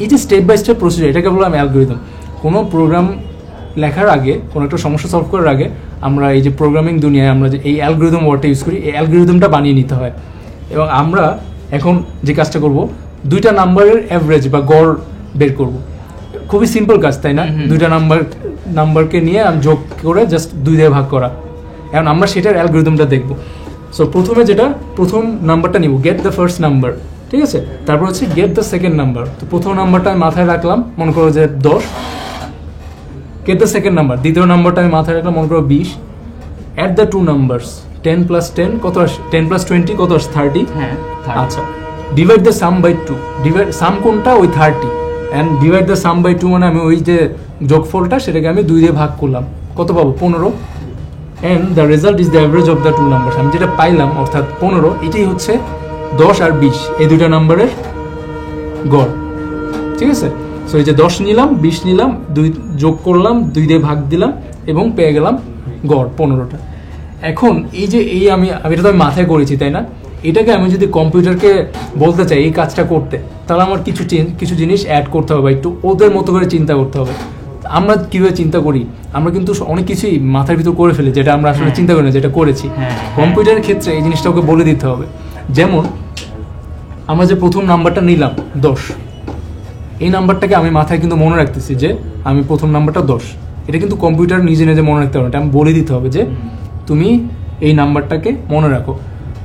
এই যে স্টেপ বাই স্টেপ প্রসিজার, এটাকে বললাম অ্যালগরিদম। কোনো প্রোগ্রাম লেখার আগে, কোনো একটা সমস্যা সলভ করার আগে আমরা এই যে প্রোগ্রামিং দুনিয়ায় আমরা যে এই অ্যালগরিদম ওয়ার্ডটা ইউজ করি, এই অ্যালগরিদমটা বানিয়ে নিতে হয়। এবং আমরা এখন যে কাজটা করব, দুইটা নাম্বারের অ্যাভারেজ বা গড় বের করব। খুবই সিম্পল কাজ, তাই না? দুইটা নাম্বারকে নিয়ে আমি যোগ করে জাস্ট 2 দিয়ে ভাগ করা। এখন আমরা সেটার অ্যালগরিদমটা দেখব। সো প্রথমে প্রথম নাম্বারটা নিব, গেট দ্য ফার্স্ট নাম্বার, ঠিক আছে? তারপর হচ্ছে গেট দ্য সেকেন্ড নাম্বার। তো প্রথম নাম্বারটা আমি মাথায় রাখলাম, মনে করো যে 10। গেট দ্য সেকেন্ড নাম্বার, দ্বিতীয় নাম্বারটা আমি মাথায় রাখলাম, মনে করো 20। অ্যাট দ্য 2 নাম্বারস, 10 + 10 কত আসে? 10 + 20 কত আসে? 30। হ্যাঁ, আচ্ছা, divide the sum by 2। Sum কোনটা? ওই 30। And divide the sum by 2 মানে আমি ওই যে যোগফলটা সেটাকে আমি 2 দিয়ে ভাগ করলাম, কত পাবো? 15। And the result is the average of the 2 number. আমি যেটা পাইলাম অর্থাৎ 15, এটাই হচ্ছে 10 আর 20 এই দুইটা নাম্বারের গড়, ঠিক আছে? সো এই যে 10 নিলাম, 20 নিলাম, 2 যোগ করলাম, 2 দিয়ে ভাগ দিলাম এবং পেয়ে গেলাম গড় 15টা। এখন আমি এটা তো আমি মাথায় করেছি, তাই না? এটাকে আমি যদি কম্পিউটারকে বলতে চাই এই কাজটা করতে, তাহলে আমার কিছু জিনিস অ্যাড করতে হবে, একটু ওদের মতো করে চিন্তা করতে হবে। আমরা কীভাবে চিন্তা করি, আমরা কিন্তু অনেক কিছুই মাথার ভিতর করে ফেলি যেটা আমরা আসলে চিন্তা করি না, যেটা করেছি। কম্পিউটারের ক্ষেত্রে এই জিনিসটা ওকে বলে দিতে হবে। যেমন আমরা যে প্রথম নাম্বারটা নিলাম 10, এই নাম্বারটাকে আমি মাথায় কিন্তু মনে রাখতেছি যে আমি প্রথম নাম্বারটা 10। এটা কিন্তু কম্পিউটার নিজে নিজে মনে রাখতে হবে, এটা আমি বলে দিতে হবে যে তুমি এই নাম্বারটাকে মনে রাখো।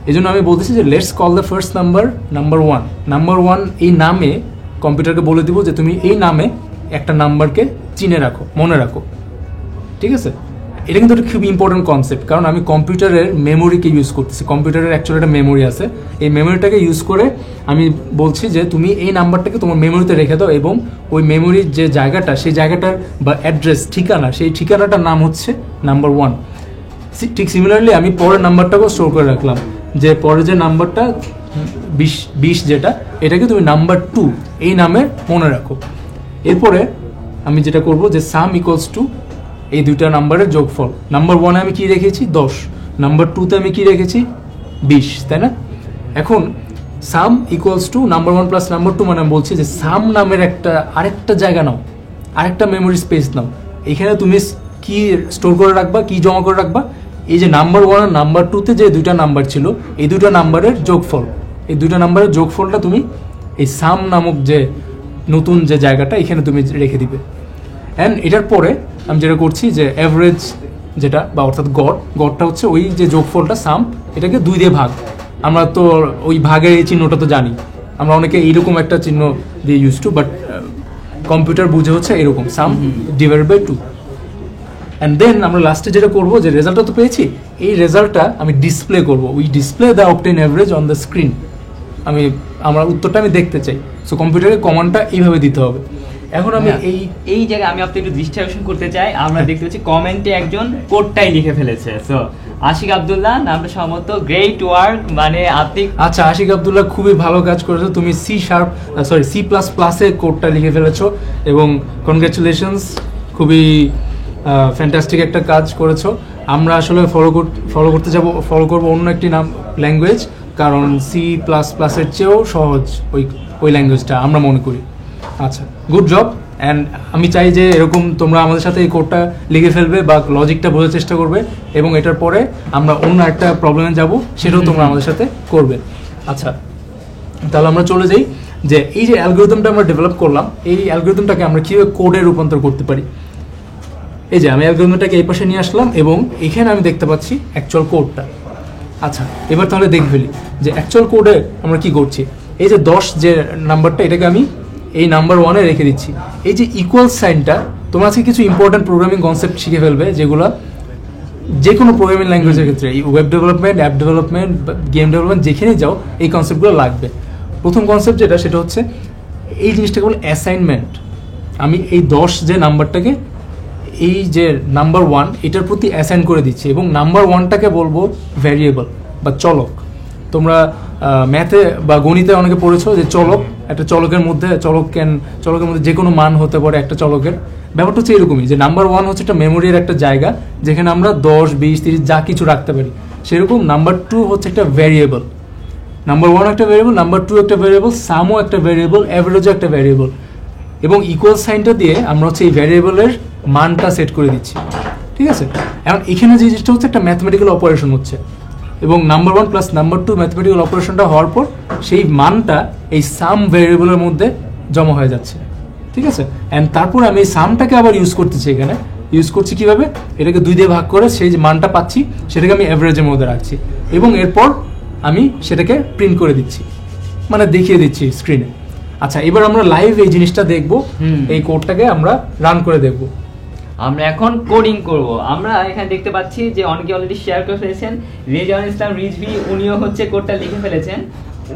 এই জন্য আমি বলতেছি যে let's call the first number 1। Number 1 এই নামে কম্পিউটারকে বলে দিব যে তুমি এই নামে একটা নাম্বারকে চিনে রাখো, মনে রাখো, ঠিক আছে? এটা কিন্তু একটা খুব ইম্পর্টেন্ট কনসেপ্ট, কারণ আমি কম্পিউটারের মেমোরিকে ইউজ করতেছি। কম্পিউটারের অ্যাকচুয়ালি একটা মেমোরি আছে, এই মেমোরিটাকে ইউজ করে আমি বলছি যে তুমি এই নাম্বারটাকে তোমার মেমোরিতে রেখে দাও, এবং ওই মেমোরির যে জায়গাটা, সেই জায়গাটার বা অ্যাড্রেস, ঠিকানা, সেই ঠিকানাটার নাম হচ্ছে নাম্বার 1। ঠিক সিমিলারলি আমি পরের নাম্বারটাকেও স্টোর করে রাখলাম, যে পরের যে নাম্বারটা 20 যেটা, এটাকে তুমি নাম্বার 2 এই নামে মনে রাখো। এরপরে আমি যেটা করব যে সাম ইকুয়ালস টু এই দুইটা নাম্বারের যোগফল। নাম্বার 1 আমি কি রেখেছি? 10। নাম্বার 2তে আমি কি রেখেছি? 20, তাই না? এখন sum equals to number 1 plus number 2, মানে আমি বলছি যে সাম নামের আরেকটা জায়গা নাও, আরেকটা মেমোরি স্পেস নাও। এখানে তুমি কি স্টোর করে রাখবা, কি জমা করে রাখবা? এই যে নাম্বার 1 আর নাম্বার 2তে যে দুইটা নাম্বার ছিল, এই দুইটা নাম্বারের যোগফল, এই দুইটা নাম্বারের যোগফলটা তুমি এই সাম নামক যে নতুন যে জায়গাটা, এখানে তুমি রেখে দিবে। অ্যান্ড এটার পরে আমি যেটা করছি যে অ্যাভারেজ যেটা, বা অর্থাৎ গড়টা হচ্ছে ওই যে যোগফলটা সাম, এটাকে 2 দিয়ে ভাগ। আমরা তো ওই ভাগের এই চিহ্নটা তো জানি, আমরা অনেকে এইরকম একটা চিহ্ন দিয়ে ইউজ টু, বাট কম্পিউটার বুঝে হচ্ছে এরকম, সাম ডিভাইডেড বাই 2। অ্যান্ড দেন আমরা লাস্টে যেটা করবো, যে রেজাল্টটা তো পেয়েছি, এই রেজাল্টটা আমি ডিসপ্লে করবো। We display the obtain average on the screen. আমার উত্তরটা আমি দেখতে চাই। সো কম্পিউটারের কমান্ডটা এইভাবে দিতে হবে। এখন আমি এই জায়গায় আমি আপনাকে একটু দৃষ্টি আকর্ষণ করতে চাই। আমরা দেখতে পাচ্ছি কমেন্টে একজন কোডটাই লিখে ফেলেছে। সো আশিক আব্দুল্লাহ, নামটা সম্ভবত গ্রেট ওয়ার্ক, মানে আপনি। আচ্ছা, আশিক আব্দুল্লাহ খুবই ভালো কাজ করেছো, তুমি C++ কোডটা লিখে ফেলেছো, এবং কনগ্রাচুলেশনস, খুবই ফ্যান্টাস্টিক একটা কাজ করেছো। আমরা আসলে ফলো করবো অন্য একটি ল্যাঙ্গুয়েজ, কারণ C++-এর চেয়েও সহজ ওই ল্যাঙ্গুয়েজটা আমরা মনে করি। আচ্ছা, গুড জব। অ্যান্ড আমি চাই যে এরকম তোমরা আমাদের সাথে এই কোডটা লিখে ফেলবে বা লজিকটা বোঝার চেষ্টা করবে, এবং এটার পরে আমরা অন্য একটা প্রবলেমে যাব, সেটাও তোমরা আমাদের সাথে করবে। আচ্ছা, তাহলে আমরা চলে যাই যে এই যে অ্যালগরিদমটা আমরা ডেভেলপ করলাম, এই অ্যালগরিদমটাকে আমরা কীভাবে কোডে রূপান্তর করতে পারি। এই যে আমি অ্যালগরিদমটাকে এই পাশে নিয়ে আসলাম, এবং এখানে আমি দেখতে পাচ্ছি অ্যাকচুয়াল কোডটা। আচ্ছা, এবার তাহলে দেখে ফেলি যে অ্যাকচুয়াল কোডে আমরা কি করছি। এই যে 10 যে নাম্বারটা, এটাকে আমি এই নাম্বার 1-এ রেখে দিচ্ছি। এই যে ইকুয়াল সাইনটা, তোমরা আজকে কিছু ইম্পর্টেন্ট প্রোগ্রামিং কনসেপ্ট শিখে ফেলবে, যেগুলো যে কোনো প্রোগ্রামিং ল্যাঙ্গুয়েজের ক্ষেত্রে, ওয়েব ডেভেলপমেন্ট, অ্যাপ ডেভেলপমেন্ট, যেখানে যাও এই কনসেপ্টগুলো লাগবে। প্রথম কনসেপ্ট সেটা হচ্ছে এই জিনিসটাকে বলে অ্যাসাইনমেন্ট। আমি এই 10 যে নাম্বারটাকে এই যে নাম্বার 1 এটার প্রতি অ্যাসাইন করে দিচ্ছি, এবং নাম্বার 1টাকে বলবো ভ্যারিয়েবল বা চলক। তোমরা ম্যাথে বা গণিতে অনেকে পড়েছো যে চলক, একটা চলকের মধ্যে যে কোনো মান হতে পারে একটা চলকের। ব্যাপারটা হচ্ছে এরকমই, যে নাম্বার 1 হচ্ছে একটা মেমোরির একটা জায়গা, যেখানে আমরা 10, 20, 30 যা কিছু রাখতে পারি। সেরকম নাম্বার 2 হচ্ছে একটা ভ্যারিয়েবল। নাম্বার 1 একটা ভ্যারিয়েবল, নাম্বার 2 একটা ভ্যারিয়েবল, সামও একটা ভ্যারিয়েবল, অ্যাভারেজও একটা ভ্যারিয়েবল, এবং ইকুয়াল সাইনটা দিয়ে আমরা হচ্ছে এই ভ্যারিয়েবলের মানটা সেট করে দিচ্ছি। ঠিক আছে, এখন এখানে যে জিনিসটা হচ্ছে একটা ম্যাথমেটিক্যাল অপারেশন হচ্ছে, এবং নাম্বার 1 প্লাস নাম্বার 2 ম্যাথমেটিক্যাল অপারেশনটা হওয়ার পর সেই মানটা এই সাম ভ্যারিয়েবলের মধ্যে জমা হয়ে যাচ্ছে। ঠিক আছে, অ্যান্ড তারপর আমি এই সামটাকে আবার ইউজ করতেছি। এখানে ইউজ করছি কিভাবে, এটাকে 2 দিয়ে ভাগ করে সেই যে মানটা পাচ্ছি সেটাকে আমি অ্যাভারেজের মধ্যে রাখছি, এবং এরপর আমি সেটাকে প্রিন্ট করে দিচ্ছি, মানে দেখিয়ে দিচ্ছি স্ক্রিনে। আচ্ছা, এবার আমরা লাইভ এই জিনিসটা দেখব, এই কোডটাকে আমরা রান করে দেখব। আমরা এখন কোডিং করব। আমরা এখানে দেখতে পাচ্ছি যে অনেকে অলরেডি শেয়ার করে ফেলেছেন। রেজাউল ইসলাম রিজভি, উনিও হচ্ছে কোডটা লিখে ফেলেছেন।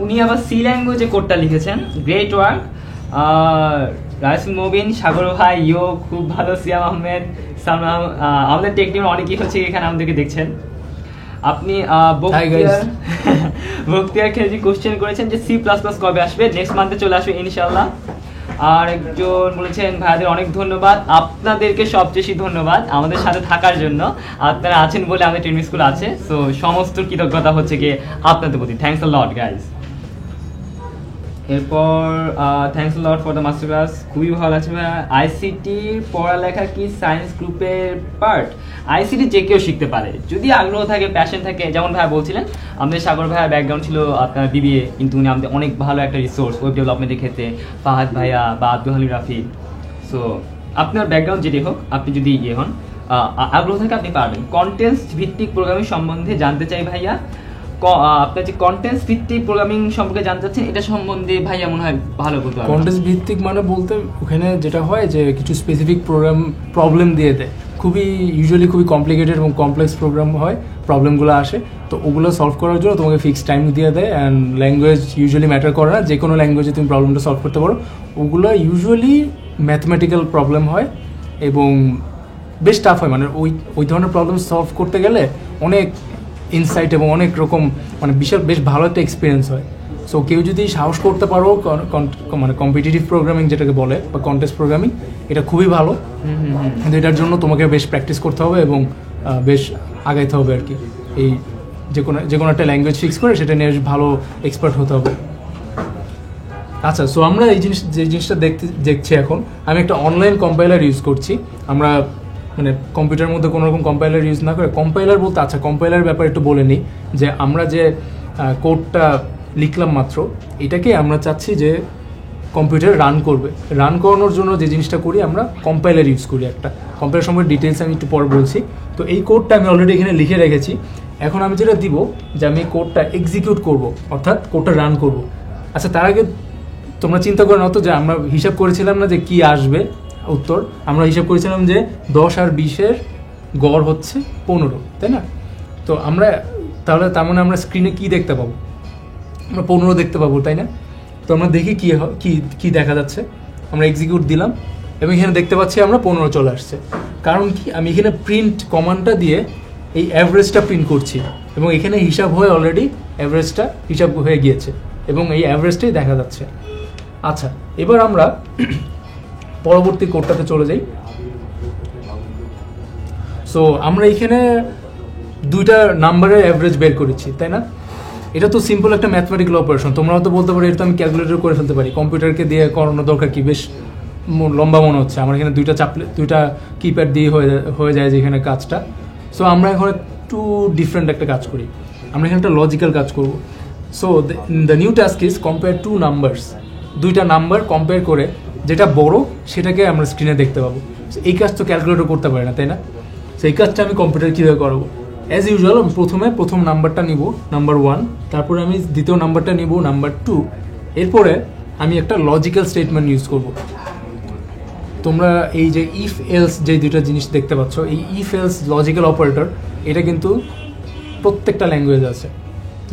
উনি আবার সি ল্যাঙ্গুয়েজে কোডটা লিখেছেন। Great work. রাইসুল মুবিন, সাগর ভাই, ইয়ো খুব ভালো, সিয়াম আহমেদ, সালমান, আমাদের টেকনিক অনেকেই হচ্ছে এখানে আমাদেরকে দেখছেন। আপনি বক্তিয়ার খেলজি কোশ্চেন করেছেন যে সি প্লাস প্লাস কবে আসবে, নেক্সট মান্থে চলে আসবে ইনশাআল্লাহ। আর একজন বলেছেন ভাইদের অনেক ধন্যবাদ, আপনাদেরকে সবচেয়ে বেশি ধন্যবাদ আমাদের সাথে থাকার জন্য, আপনারা আছেন বলে আমাদের ট্রেনিং স্কুল আছে, সো সমস্ত কৃতজ্ঞতা হচ্ছে গিয়ে আপনাদের প্রতি। Thanks a lot guys. এরপর thanks a lot for the master class, খুবই ভালো আছে ভাইয়া। আইসিটির পড়ালেখা কি সায়েন্স গ্রুপের পার্ট? আইসিটি যে কেউ শিখতে পারে যদি আগ্রহ থাকে, প্যাশন থাকে। যেমন ভাইয়া বলছিলেন আমাদের সাগর ভাইয়ার ব্যাকগ্রাউন্ড ছিল আপনার বিবিএ, কিন্তু উনি আমাদের অনেক ভালো একটা রিসোর্স ওয়েব ডেভেলপমেন্টের ক্ষেত্রে, ফাহাদ ভাইয়া বা আব্দুল হালিম রাফি। সো আপনার ব্যাকগ্রাউন্ড যেটি হোক, আপনি যদি ইয়ে হন, আগ্রহ থাকে, আপনি পারবেন। কন্টেন্ট ভিত্তিক প্রোগ্রামিং সম্বন্ধে জানতে চাই ভাইয়া। আপনার যে কন্টেন্ট ভিত্তিক প্রোগ্রামিং সম্পর্কে জানতে চাচ্ছেন, এটা সম্বন্ধে ভাইয়া মনে হয় ভালো বলতে পারবেন। কন্টেন্ট ভিত্তিক মানে বলতে ওখানে যেটা হয় যে কিছু স্পেসিফিক প্রবলেম দিয়ে দেয়, ইউজুয়ালি খুবই কমপ্লিকেটেড এবং কমপ্লেক্স প্রোগ্রাম হয়, প্রবলেমগুলো আসে, তো ওগুলো সলভ করার জন্য তোমাকে ফিক্সড টাইম দিয়ে দেয়। অ্যান্ড ল্যাঙ্গুয়েজ ইউজুয়ালি ম্যাটার করে না, যে কোনো ল্যাঙ্গুয়েজে তুমি প্রবলেমটা সলভ করতে পারো। ওগুলো ইউজুয়ালি ম্যাথমেটিক্যাল প্রবলেম হয় এবং বেশ টাফ হয়, মানে ওই ধরনের প্রবলেম সলভ করতে গেলে অনেক ইনসাইট এবং অনেক রকম মানে বেশ ভালো একটা এক্সপিরিয়েন্স হয়। সো কেউ যদি সাহস করতে পারো, মানে কম্পিটিটিভ প্রোগ্রামিং যেটাকে বলে বা কন্টেস্ট প্রোগ্রামিং, এটা খুবই ভালো, কিন্তু এটার জন্য তোমাকে বেশ প্র্যাকটিস করতে হবে এবং বেশ আগাইতে হবে আর কি। এই যে কোনো একটা ল্যাঙ্গুয়েজ ফিক্স করে সেটা নিয়ে ভালো এক্সপার্ট হতে হবে। আচ্ছা, সো আমরা যে জিনিসটা দেখছি এখন, আমি একটা অনলাইন কম্পাইলার ইউজ করছি। আমরা মানে কম্পিউটারের মধ্যে কোনো রকম কম্পাইলার ইউজ না করে, কম্পাইলার বলতে আচ্ছা কম্পাইলার ব্যাপারে একটু বলে নিই, যে আমরা যে কোডটা লিখলাম মাত্র, এটাকে আমরা চাচ্ছি যে কম্পিউটার রান করানোর জন্য যে জিনিসটা করি, আমরা কম্পাইলার ইউজ করি। একটা কম্পাইলার সম্পর্কে ডিটেলস আমি একটু পরে বলছি। তো এই কোডটা আমি অলরেডি এখানে লিখে রেখেছি। এখন আমি যেটা দিব যে আমি কোডটা এক্সিকিউট করব, অর্থাৎ কোডটা রান করব। আচ্ছা, তার আগে তোমরা চিন্তা করে নাও তো যে আমরা হিসাব করেছিলাম না যে কি আসবে উত্তর। আমরা হিসাব করেছিলাম যে 10 আর 20-এর গড় হচ্ছে 15, তাই না? তো আমরা তাহলে তার মানে আমরা স্ক্রিনে কি দেখতে পাবো? আমরা 15 দেখতে পাবো, তাই না? তো আমরা দেখি কি দেখা যাচ্ছে। আমরা এক্সিকিউট দিলাম এবং এখানে দেখতে পাচ্ছি আমরা 15 চলে আসছে। কারণ কি, আমি এখানে প্রিন্ট কমান্ডটা দিয়ে এই অ্যাভারেজটা প্রিন্ট করছি এবং এখানে হিসাব হয়ে অলরেডি অ্যাভারেজটা হিসাব হয়ে গিয়েছে এবং এই অ্যাভারেজটাই দেখা যাচ্ছে। আচ্ছা, এবার আমরা পরবর্তী কোডটাতে চলে যাই। সো আমরা এখানে 2টা নাম্বারের অ্যাভারেজ বের করেছি, তাই না? এটা তো সিম্পল একটা ম্যাথমেটিক্যাল অপারেশন। তোমরা হয়তো বলতে পারো এটা তো আমি ক্যালকুলেটর করে ফেলতে পারি, কম্পিউটারকে দিয়ে করানোর দরকার কি, বেশ লম্বা মনে হচ্ছে। আমার এখানে 2টা কিপ্যাড দিয়ে হয়ে যায় যেখানে কাজটা। সো আমরা এখন একটু ডিফারেন্ট একটা কাজ করি, আমরা এখানে একটা লজিক্যাল কাজ করব। So the new task is compare 2 numbers. 2টা নাম্বার কম্পেয়ার করে যেটা বড় সেটাকে আমরা স্ক্রিনে দেখতে পাবো। এই কাজ তো ক্যালকুলেটর করতে পারে না, তাই না? সেই কাজটা আমি কম্পিউটার কীভাবে করবো? অ্যাজ ইউজুয়াল আমি প্রথম নাম্বারটা নিব, নাম্বার 1, তারপরে আমি দ্বিতীয় নাম্বারটা নিব, নাম্বার 2, এরপরে আমি একটা লজিক্যাল স্টেটমেন্ট ইউজ করব। তোমরা এই যে ইফ এলস যে 2টা জিনিস দেখতে পাচ্ছ, এই ইফ এলস লজিক্যাল অপারেটর, এটা কিন্তু প্রত্যেকটা ল্যাঙ্গুয়েজ আছে।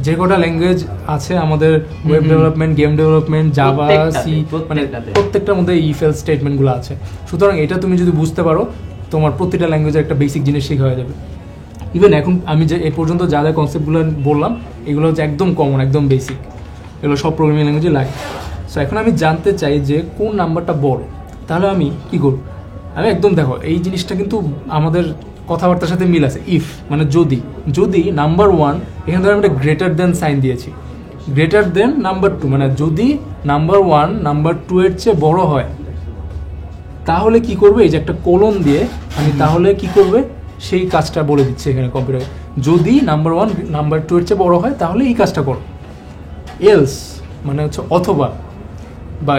যে কটা ল্যাঙ্গুয়েজ আছে আমাদের web development, game development, Java, C, মানে প্রত্যেকটার মধ্যে ইফ এলস স্টেটমেন্টগুলো আছে। সুতরাং এটা তুমি যদি বুঝতে পারো, তোমার প্রতিটা ল্যাঙ্গুয়েজের একটা বেসিক জিনিস শেখা হয়ে যাবে। ইভেন এখন আমি যে এ পর্যন্ত যা কনসেপ্টগুলো বললাম, এগুলো হচ্ছে একদম কমন, একদম বেসিক, এগুলো সব প্রোগ্রামিং ল্যাঙ্গুয়েজে লাগে। সো এখন আমি জানতে চাই যে কোন নাম্বারটা বড়, তাহলে আমি কী করব? আমি একদম দেখো এই জিনিসটা কিন্তু আমাদের কথাবার্তার সাথে মিল আছে। ইফ মানে যদি নাম্বার 1, এখানে ধরো আমি একটা গ্রেটার দেন সাইন দিয়েছি, গ্রেটার দেন নাম্বার 2, মানে যদি নাম্বার 1 নাম্বার 2 এর চেয়ে বড় হয় তাহলে কি করবে, এই যে একটা কোলন দিয়ে আমি তাহলে কি করবে সেই কাজটা বলে দিচ্ছে এখানে কম্পিউটারে। যদি নাম্বার 1 নাম্বার 2 এর চেয়ে বড় হয় তাহলে এই কাজটা করো। এলস মানে হচ্ছে অথবা, বা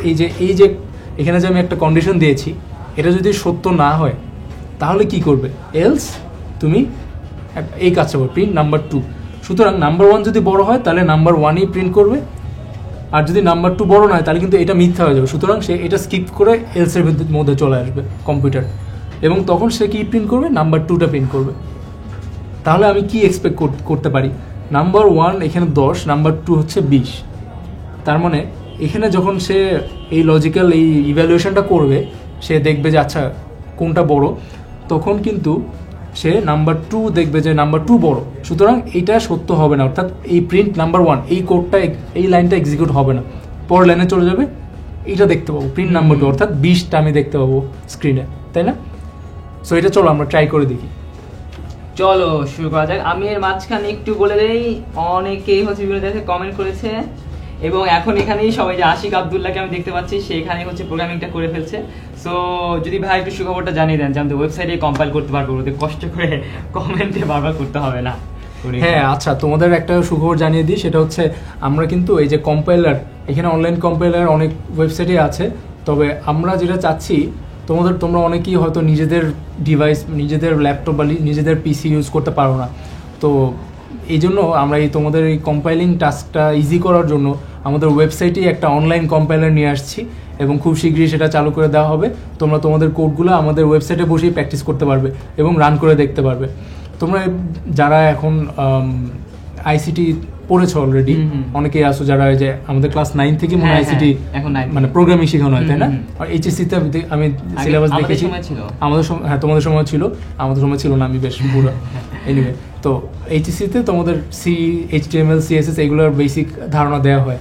এই যে এখানে যে আমি একটা কন্ডিশন দিয়েছি এটা যদি সত্য না হয় তাহলে কি করবে, এলস তুমি এই কাজটা করবে, প্রিন্ট নাম্বার 2। সুতরাং নাম্বার 1 যদি বড় হয় তাহলে নাম্বার 1ই প্রিন্ট করবে, আর যদি নাম্বার 2 বড় না হয় তাহলে কিন্তু এটা মিথ্যা হয়ে যাবে। সুতরাং সে এটা স্কিপ করে এলসের মধ্যে চলে আসবে কম্পিউটার, এবং তখন সে কি প্রিন্ট করবে, নাম্বার 2টা প্রিন্ট করবে। তাহলে আমি কি এক্সপেক্ট করতে পারি, নাম্বার 1 এখানে 10, নাম্বার 2 হচ্ছে 20। তার মানে এখানে যখন সে এই লজিক্যাল এই ইভ্যালুয়েশনটা করবে, সে দেখবে যে আচ্ছা কোনটা বড়, তখন কিন্তু সে নাম্বার 2 দেখবে যে নাম্বার 2 বড়। সুতরাং এইটা সত্য হবে না, অর্থাৎ এই প্রিন্ট নাম্বার 1 এই কোডটা এই লাইনটা এক্সিকিউট হবে না, পরের লাইনে চলে যাবে, এইটা দেখতে পাবো প্রিন্ট নাম্বার 2, অর্থাৎ 20টা আমি দেখতে পাবো স্ক্রিনে, তাই না? সো এটা চলো আমরা ট্রাই করে দেখি। চলো শুরু করা যাক। আমি এর মাঝখানে একটু বলে দেই, অনেকেই হচ্ছে ভিডিও দেখে কমেন্ট করেছে, এবং এখন এখানেই সবাই যে আশিক আব্দুল্লাহকে আমি দেখতে পাচ্ছি সেখানে হচ্ছে প্রোগ্রামিংটা করে ফেলছে। সো যদি ভাই একটু সুখবরটা জানিয়ে দেন যে আমাদের ওয়েবসাইটে কম্পাইল করতে পারবো, ওদের কষ্ট করে কমেন্টে বারবার করতে হবে না। হ্যাঁ আচ্ছা, তোমাদের একটা সুখবর জানিয়ে দিই, সেটা হচ্ছে আমরা কিন্তু এই যে কম্পাইলার, এখানে অনলাইন কম্পাইলার অনেক ওয়েবসাইটে আছে, তবে আমরা যেটা চাচ্ছি তোমরা অনেকেই হয়তো নিজেদের ডিভাইস, নিজেদের ল্যাপটপ বা নিজেদের পিসি ইউজ করতে পারো না, তো এই জন্য আমরা তোমাদের এই কম্পাইলিং টাস্কটা ইজি করার জন্য আমাদের ওয়েবসাইটেই একটা অনলাইন কম্পাইলার নিয়ে আসছি, এবং খুব শীঘ্রই সেটা চালু করে দেওয়া হবে। তোমরা তোমাদের কোডগুলো আমাদের ওয়েবসাইটে বসেই প্র্যাকটিস করতে পারবে এবং রান করে দেখতে পারবে। তোমরা যারা এখন আইসিটি পড়েছো অলরেডি, অনেকেই আসো যারা যে আমাদের ক্লাস 9 থেকে মনে হয় আইসিটি মানে প্রোগ্রামিং শেখানো হয়, তাই না? আর এইচএসসিতে আমি সিলেবাস দেখেছি, আমাদের সময়, হ্যাঁ তোমাদের সময় ছিল, আমাদের সময় ছিল না, আমি বেশ পুরো এনিওয়ে। তো এইচএসসিতে তোমাদের HTML CSS এগুলোর বেসিক ধারণা দেওয়া হয়।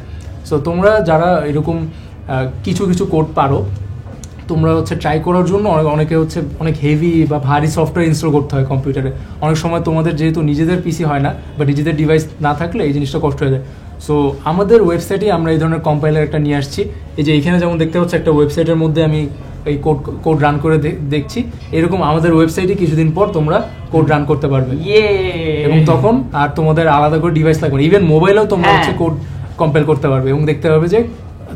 সো তোমরা যারা এরকম কিছু কোড পারো, তোমরা হচ্ছে ট্রাই করার জন্য অনেকে হচ্ছে অনেক হেভি বা ভারী সফটওয়্যার ইনস্টল করতে হয় কম্পিউটারে। অনেক সময় তোমাদের যেহেতু নিজেদের পিসি হয় না বা নিজেদের ডিভাইস না থাকলে এই জিনিসটা কষ্ট হয়ে যায়। সো আমাদের ওয়েবসাইটে আমরা এই ধরনের কম্পাইলার একটা নিয়ে আসছি। এই যে এখানে যেমন দেখতে পাচ্ছি একটা ওয়েবসাইটের মধ্যে আমি এই কোড রান করে দেখছি, এরকম আমাদের ওয়েবসাইটে কিছুদিন পর তোমরা কোড রান করতে পারবে, এবং তখন আর তোমাদের আলাদা করে ডিভাইস লাগবে না, ইভেন মোবাইলেও তোমরা হচ্ছে কোড কম্পাইল করতে পারবে এবং দেখতে পারবে যে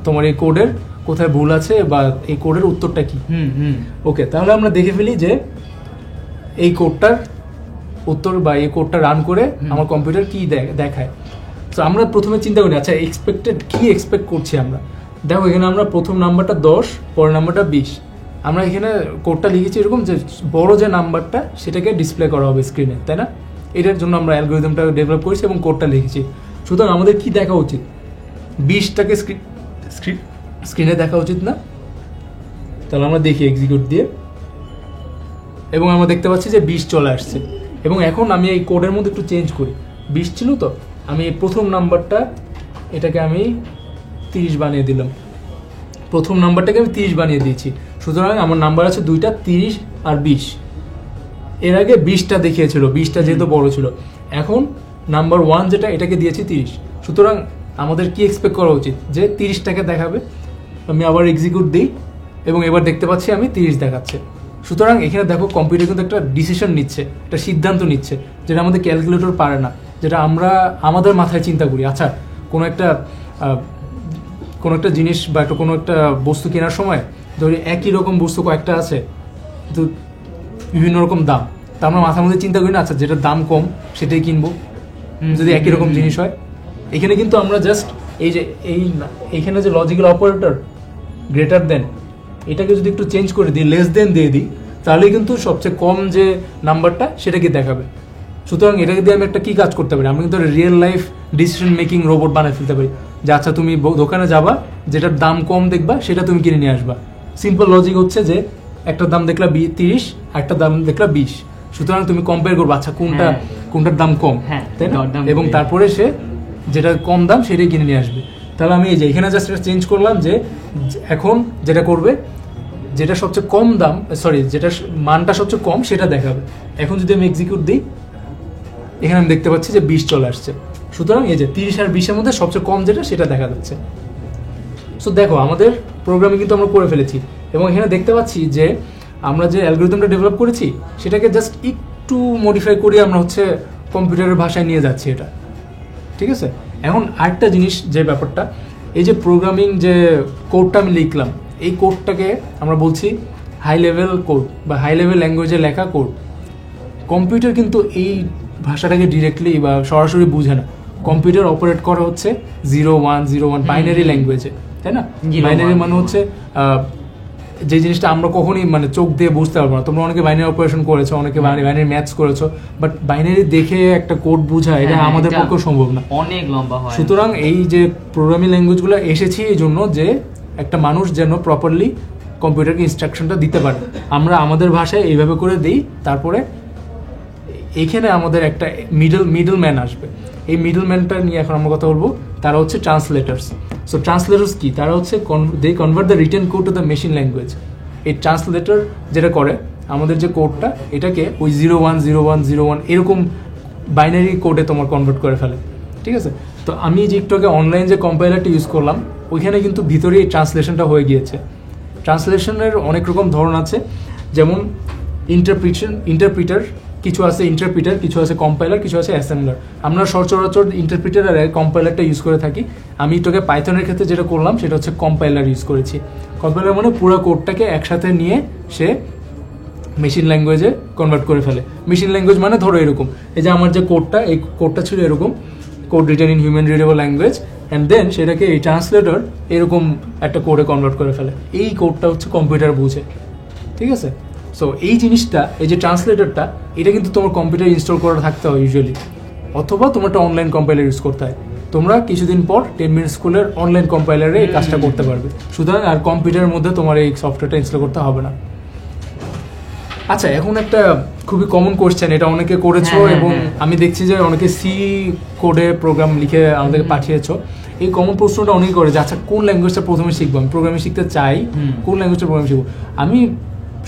তোমার এই কোডের কোথায় ভুল আছে বা এই কোডের উত্তরটা কি। ওকে, তাহলে আমরা দেখে ফেলি যে এই কোডটার উত্তর বা এই কোডটা রান করে আমার কম্পিউটার কি দেখায়। তো আমরা প্রথমে চিন্তা করি আচ্ছা কি এক্সপেক্ট করছি আমরা। দেখো এখানে আমরা প্রথম নাম্বারটা 10, পরের নাম্বারটা 20। আমরা এখানে কোডটা লিখেছি এরকম যে বড় যে নাম্বারটা সেটাকে ডিসপ্লে করা হবে স্ক্রিনে, তাই না? এটার জন্য আমরা অ্যালগরিদমটা ডেভেলপ করেছি এবং কোডটা লিখেছি। সুতরাং আমাদের কি দেখা উচিত, 20টাকে স্ক্রিনে দেখা উচিত না? তাহলে আমরা দেখি এক্সিকিউট দিয়ে, এবং আমরা দেখতে পাচ্ছি যে 20 চলে আসছে। এবং এখন আমি এই কোডের মধ্যে একটু চেঞ্জ করি, 20 ছিল তো, আমি এই প্রথম নাম্বারটা এটাকে আমি 30 বানিয়ে দিলাম, প্রথম নাম্বারটাকে আমি 30 বানিয়ে দিয়েছি। সুতরাং আমার নাম্বার আছে দুইটা, 30 আর 20। এর আগে 20টা দেখিয়েছিল, 20টা যেহেতু বড় ছিল। এখন নাম্বার 1 যেটা, এটাকে দিয়েছি 30। সুতরাং আমাদের কি এক্সপেক্ট করা উচিত যে 30টাকে দেখাবে। আমি আবার এক্সিকিউট দিই এবং এবার দেখতে পাচ্ছি আমি 30 দেখাচ্ছে। সুতরাং এখানে দেখো কম্পিউটার কিন্তু একটা ডিসিশন নিচ্ছে, একটা সিদ্ধান্ত নিচ্ছে, যেটা আমাদের ক্যালকুলেটর পারে না, যেটা আমরা আমাদের মাথায় চিন্তা করি। আচ্ছা কোনো একটা জিনিস বা কোনো একটা বস্তু কেনার সময় ধরি একই রকম বস্তু কয়েকটা আছে কিন্তু বিভিন্ন রকম দাম, তা আমরা মাথার মধ্যে চিন্তা করি না আচ্ছা যেটার দাম কম সেটাই কিনবো যদি একই রকম জিনিস হয়। এখানে কিন্তু আমরা জাস্ট এইখানে যে লজিক্যাল অপারেটর গ্রেটার দেন, এটাকে যদি একটু চেঞ্জ করে দিই, লেস দেন দিয়ে দিই, তাহলে কিন্তু সবচেয়ে কম যে নাম্বারটা সেটাকে দেখাবে। সুতরাং এটাকে দিয়ে আমি একটা কি কাজ করতে পারি, আমি কিন্তু real life decision making robot বানিয়ে ফেলতে পারি। যে আচ্ছা তুমি দোকানে যাবা, যেটার দাম কম দেখবা সেটা তুমি কিনে নিয়ে আসবা। সিম্পল লজিক হচ্ছে যে একটা দাম দেখলা 30, একটা দাম দেখলা 20, সুতরাং তুমি কম্পেয়ার করবা আচ্ছা কোনটার দাম কম, তাই না? এবং তারপরে সে যেটা কম দাম সেটাই কিনে নিয়ে আসবে। তাহলে আমি এই যে এখানে জাস্ট এটা চেঞ্জ করলাম যে এখন যেটা করবে, যেটা সবচেয়ে কম দাম, যেটা মানটা সবচেয়ে কম সেটা দেখাবে। এখন যদি আমি এক্সিকিউট দিই, এখানে আমি দেখতে পাচ্ছি যে 20 চলে আসছে। সুতরাং এই যে 30 আর 20-এর মধ্যে সবচেয়ে কম যেটা সেটা দেখা যাচ্ছে। সো দেখো আমাদের প্রোগ্রামিং কিন্তু আমরা করে ফেলেছি, এবং এখানে দেখতে পাচ্ছি যে আমরা যে অ্যালগরিদমটা ডেভেলপ করেছি সেটাকে জাস্ট একটু মডিফাই করে আমরা হচ্ছে কম্পিউটারের ভাষায় নিয়ে যাচ্ছি এটা, ঠিক আছে। এখন আরেকটা জিনিস যে ব্যাপারটা, এই যে প্রোগ্রামিং যে কোডটা আমি লিখলাম, এই কোডটাকে আমরা বলছি হাই লেভেল কোড বা হাই লেভেল ল্যাঙ্গুয়েজে লেখা কোড। কম্পিউটার কিন্তু এই ভাষাটাকে ডিরেক্টলি বা সরাসরি বুঝে না। কম্পিউটার অপারেট করা হচ্ছে 0-1-0-1 বাইনারি ল্যাঙ্গুয়েজে, তাই না? বাইনারি মানে হচ্ছে যে জিনিসটা আমরা কখনোই মানে চোখ দিয়ে বুঝতে পারবো না। তোমরা অনেকে বাইনারি অপারেশন করেছো, অনেকে বাইনারি ম্যাথস করেছো, বাট বাইনারি দেখে একটা কোড বোঝা এটা আমাদের পক্ষে সম্ভব না, অনেক লম্বা হয়। সুতরাং এই যে প্রোগ্রামিং ল্যাঙ্গুয়েজগুলো এসেছে এই জন্য যে একটা মানুষ যেন প্রপারলি কম্পিউটারকে ইনস্ট্রাকশনটা দিতে পারে। আমরা আমাদের ভাষায় এইভাবে করে দিই, তারপরে এখানে আমাদের একটা মিডল ম্যান আসবে। এই মিডল ম্যানটা নিয়ে এখন আমরা কথা বলবো, তারা হচ্ছে ট্রান্সলেটার্স। সো ট্রান্সলেটার্স কি? তারা হচ্ছে they convert the written code to the machine language. এই ট্রান্সলেটর যেটা করে আমাদের যে কোডটা এটাকে ওই 0-1-0-1-0-1 এরকম বাইনারি কোডে তোমার কনভার্ট করে ফেলে, ঠিক আছে। তো আমি যে একটু আগে অনলাইন যে কম্পাইলারটা ইউজ করলাম ওইখানে কিন্তু ভিতরে এই ট্রান্সলেশনটা হয়ে গিয়েছে। ট্রান্সলেশনের অনেক রকম ধরন আছে, যেমন ইন্টারপ্রিটার, কিছু আছে ইন্টারপ্রিটার, কিছু আছে কম্পাইলার, কিছু আছে অ্যাসেম্বলার। আমরা সচরাচর ইন্টারপ্রিটার আর কম্পাইলারটা ইউজ করে থাকি। আমি তোকে পাইথনের ক্ষেত্রে যেটা করলাম সেটা হচ্ছে কম্পাইলার ইউজ করেছি। কম্পাইলার মানে পুরো কোডটাকে একসাথে নিয়ে সে মেশিন ল্যাঙ্গুয়েজে কনভার্ট করে ফেলে। মেশিন ল্যাঙ্গুয়েজ মানে ধরো এরকম, এই যে আমার যে কোডটা, এই কোডটা ছিল এরকম, code written in human readable language, and then সেটাকে এই ট্রান্সলেটর এরকম একটা কোডে কনভার্ট করে ফেলে। এই কোডটা হচ্ছে কম্পিউটার বুঝে, ঠিক আছে। সো এই জিনিসটা, এই যে ট্রান্সলেটরটা, এটা কিন্তু তোমার কম্পিউটার ইনস্টল করা থাকতে হয় ইউজুয়ালি, অথবা তোমার একটা অনলাইন কম্পাইলার ইউজ করতে হয়। তোমরা কিছুদিন পর 10 মিনিট স্কুলের অনলাইন কম্পাইলারে এই কাজটা করতে পারবে। সুতরাং আর কম্পিউটারের মধ্যে তোমার এই সফটওয়্যারটা ইনস্টল করতে হবে না। আচ্ছা, এখন একটা খুবই কমন কোশ্চেন, এটা অনেকে করেছো এবং আমি দেখছি যে অনেকে সি কোডে প্রোগ্রাম লিখে আমাদেরকে পাঠিয়েছো। এই কমন প্রশ্নটা অনেকে করে যে আচ্ছা কোন ল্যাঙ্গুয়েজটা প্রথমে শিখবো, আমি প্রোগ্রামিং শিখতে চাই, কোন ল্যাঙ্গুয়েজটা প্রোগ্রামিং শিখবো। আমি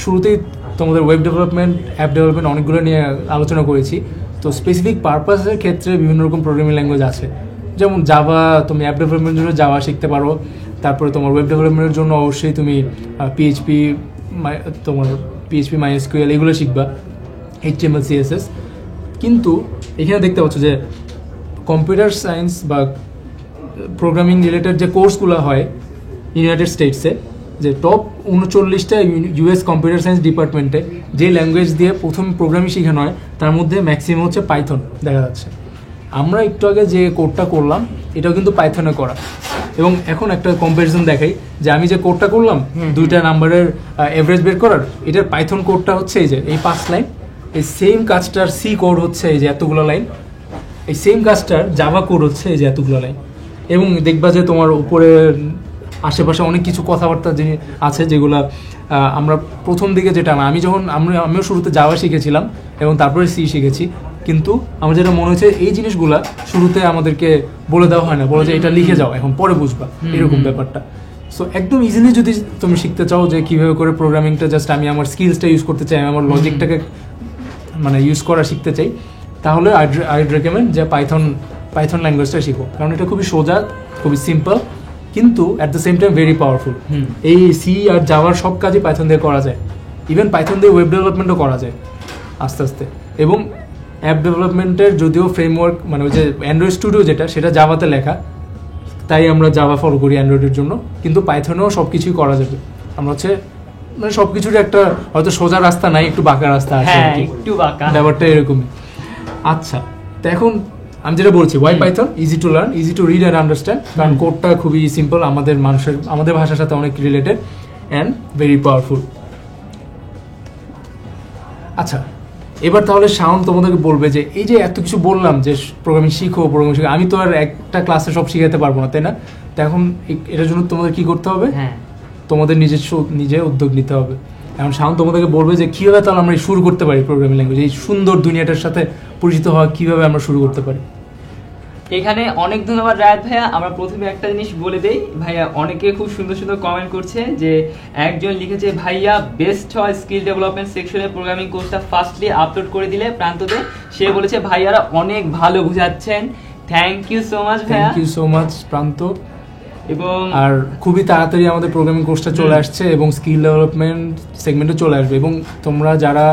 শুরুতেই তোমাদের ওয়েব ডেভেলপমেন্ট, অ্যাপ ডেভেলপমেন্ট অনেকগুলো নিয়ে আলোচনা করেছি। তো স্পেসিফিক পারপাসের ক্ষেত্রে বিভিন্ন রকম প্রোগ্রামিং ল্যাঙ্গুয়েজ আছে, যেমন জাভা, তুমি অ্যাপ ডেভেলপমেন্টের জন্য জাভা শিখতে পারো। তারপরে তোমার ওয়েব ডেভেলপমেন্টের জন্য অবশ্যই তুমি পিএইচপি, তোমার পিএইচপি, MySQL এগুলো শিখবা, HTML, CSS। কিন্তু এখানে দেখতে পাচ্ছ যে কম্পিউটার সায়েন্স বা প্রোগ্রামিং রিলেটেড যে কোর্সগুলো হয় ইউনাইটেড স্টেটসে, যে টপ 39টা US কম্পিউটার সায়েন্স ডিপার্টমেন্টে যে ল্যাঙ্গুয়েজ দিয়ে প্রথম প্রোগ্রামিং শেখানো হয় তার মধ্যে ম্যাক্সিমাম হচ্ছে পাইথন দেখা যাচ্ছে। আমরা একটু আগে যে কোডটা করলাম এটাও কিন্তু পাইথনে করা। এবং এখন একটা কম্পারিজন দেখাই যে আমি যে কোডটা করলাম 2টা নাম্বারের এভারেজ বের করার, এটার পাইথন কোডটা হচ্ছে এই যে এই 5 লাইন, এই সেম কাজটার সি কোড হচ্ছে এই যে এতগুলো লাইন, এই সেম কাজটার জাভা কোড হচ্ছে এই যে এতগুলো লাইন। এবং দেখবা যে তোমার উপরে আশেপাশে অনেক কিছু কথাবার্তা যে আছে যেগুলো আমরা প্রথম দিকে যেটা আমিও শুরুতে জাভা শিখেছিলাম এবং তারপরে সি শিখেছি, কিন্তু আমার যেটা মনে হচ্ছে এই জিনিসগুলা শুরুতে আমাদেরকে বলে দেওয়া হয় না, বলে যে এটা লিখে যাও এখন পরে বুঝবা, এরকম ব্যাপারটা। সো একদম ইজিলি যদি তুমি শিখতে চাও যে কীভাবে করে প্রোগ্রামিংটা জাস্ট আমি আমার স্কিলসটা ইউজ করতে চাই, আমার লজিকটাকে মানে ইউজ করা শিখতে চাই, তাহলে আইড রেকমেন্ড যে পাইথন ল্যাঙ্গুয়েজটা শিখো, কারণ এটা খুবই সোজা, খুবই সিম্পল, কিন্তু at the same time very powerful. এই সি আর জাভার সব কাজই পাইথন দিয়ে করা যায়, ইভেন পাইথন দিয়ে ওয়েব ডেভেলপমেন্টও করা যায় আস্তে আস্তে। এবং অ্যাপ ডেভেলপমেন্টের যদিও ফ্রেমওয়ার্ক মানে ওই যে অ্যান্ড্রয়েড স্টুডিও যেটা, সেটা জাভাতে লেখা, তাই আমরা জাভা ফলো করি অ্যান্ড্রয়েডের জন্য, কিন্তু পাইথনেও সব কিছুই করা যাবে। আমরা হচ্ছে মানে সব কিছুর একটা হয়তো সোজা রাস্তা নাই, একটু বাঁকা রাস্তা আছে, একটু বাঁকা ব্যাপারটা এরকমই। আচ্ছা, তো এখন আমি যেটা বলছি, why Python easy to learn, easy to read and understand, কারণ কোডটা খুবই সিম্পল, আমাদের ভাষার সাথে অনেক রিলেটেড অ্যান্ড ভেরি পাওয়ারফুল। আচ্ছা, এবার তাহলে শাওন তোমাদেরকে বলবে যে এই যে এত কিছু বললাম যে প্রোগ্রামিং শিখো, আমি তো আর একটা ক্লাসে সব শিখাতে পারবো না, তাই না? তো এখন এটার জন্য তোমাদের কি করতে হবে? তোমাদের নিজে উদ্যোগ নিতে হবে। এখন শাওন তোমাদেরকে বলবে যে কীভাবে তাহলে আমরা শুরু করতে পারি প্রোগ্রামিং ল্যাঙ্গুয়েজ, এই সুন্দর দুনিয়াটার সাথে পরিচিত হওয়া কীভাবে আমরা শুরু করতে পারি। এখানে অনেক ধন্যবাদ রায়াত ভাইয়া। আমরা প্রথমে একটা জিনিস বলে দেই ভাইয়া, অনেকে খুব সুন্দর সুন্দর কমেন্ট করছে, যে একজন লিখেছে ভাইয়া বেস্ট হয় স্কিল ডেভেলপমেন্ট সেকশনে প্রোগ্রামিং কোর্সটা ফার্স্টলি আপলোড করে দিলে প্রান্ততে। সে বলেছে ভাইয়ারা অনেক ভালো বুঝাচ্ছেন, থ্যাংক ইউ সো মাচ ভাইয়া। থ্যাংক ইউ সো মাচ প্রান্ত। এবং আর খুবই তাড়াতাড়ি আমাদের প্রোগ্রামিং কোর্সটা চলে আসছে এবং স্কিল ডেভেলপমেন্ট সেগমেন্টও চলে আসবে, এবং তোমরা যারা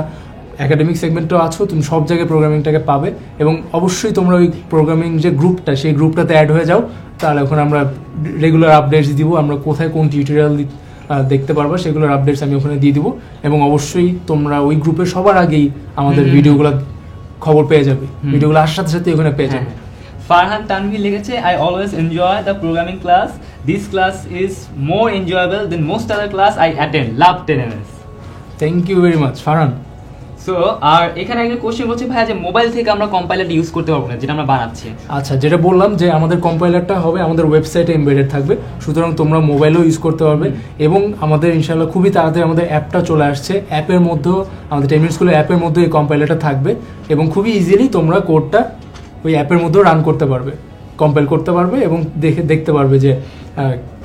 একাডেমিক সেগমেন্টও আছো তুমি সব জায়গায় প্রোগ্রামিংটাকে পাবে। এবং অবশ্যই তোমরা ওই প্রোগ্রামিং যে গ্রুপটা সেই গ্রুপটাতে অ্যাড হয়ে যাও, তাহলে এখন আমরা রেগুলার আপডেটস দিব, আমরা কোথায় কোন টিউটোরিয়াল দেখতে পারবো সেগুলোর আপডেটস আমি ওখানে দিয়ে দিব। এবং অবশ্যই তোমরা ওই গ্রুপে সবার আগেই আমাদের ভিডিওগুলো খবর পেয়ে যাবে, ভিডিওগুলো আসার সাথে সাথে ওখানে পেয়ে যাবে। ফারহান তানভীর লিখেছে, I always enjoy the programming class, this class is more enjoyable than most other class I attend, love ten MS. Thank you very much Farhan. So আর এখানে একটা কোশ্চেন করছে ভাইয়া যে মোবাইল থেকে আমরা কম্পাইলারটা ইউজ করতে পারবো না যেটা আমরা বানাচ্ছি। আচ্ছা, যেটা বললাম যে আমাদের কম্পাইলারটা হবে আমাদের ওয়েবসাইটে এমবেডেড থাকবে, সুতরাং তোমরা মোবাইলেও ইউজ করতে পারবে। এবং আমাদের ইনশাআল্লাহ খুবই তাড়াতাড়ি আমাদের অ্যাপটা চলে আসছে, অ্যাপের মধ্যেও আমাদের 10 মিনিট স্কুলের অ্যাপের মধ্যে এই কম্পাইলারটা থাকবে এবং খুবই ইজিলি তোমরা কোডটা ওই অ্যাপের মধ্যেও রান করতে পারবে, কম্পাইল করতে পারবে এবং দেখতে পারবে যে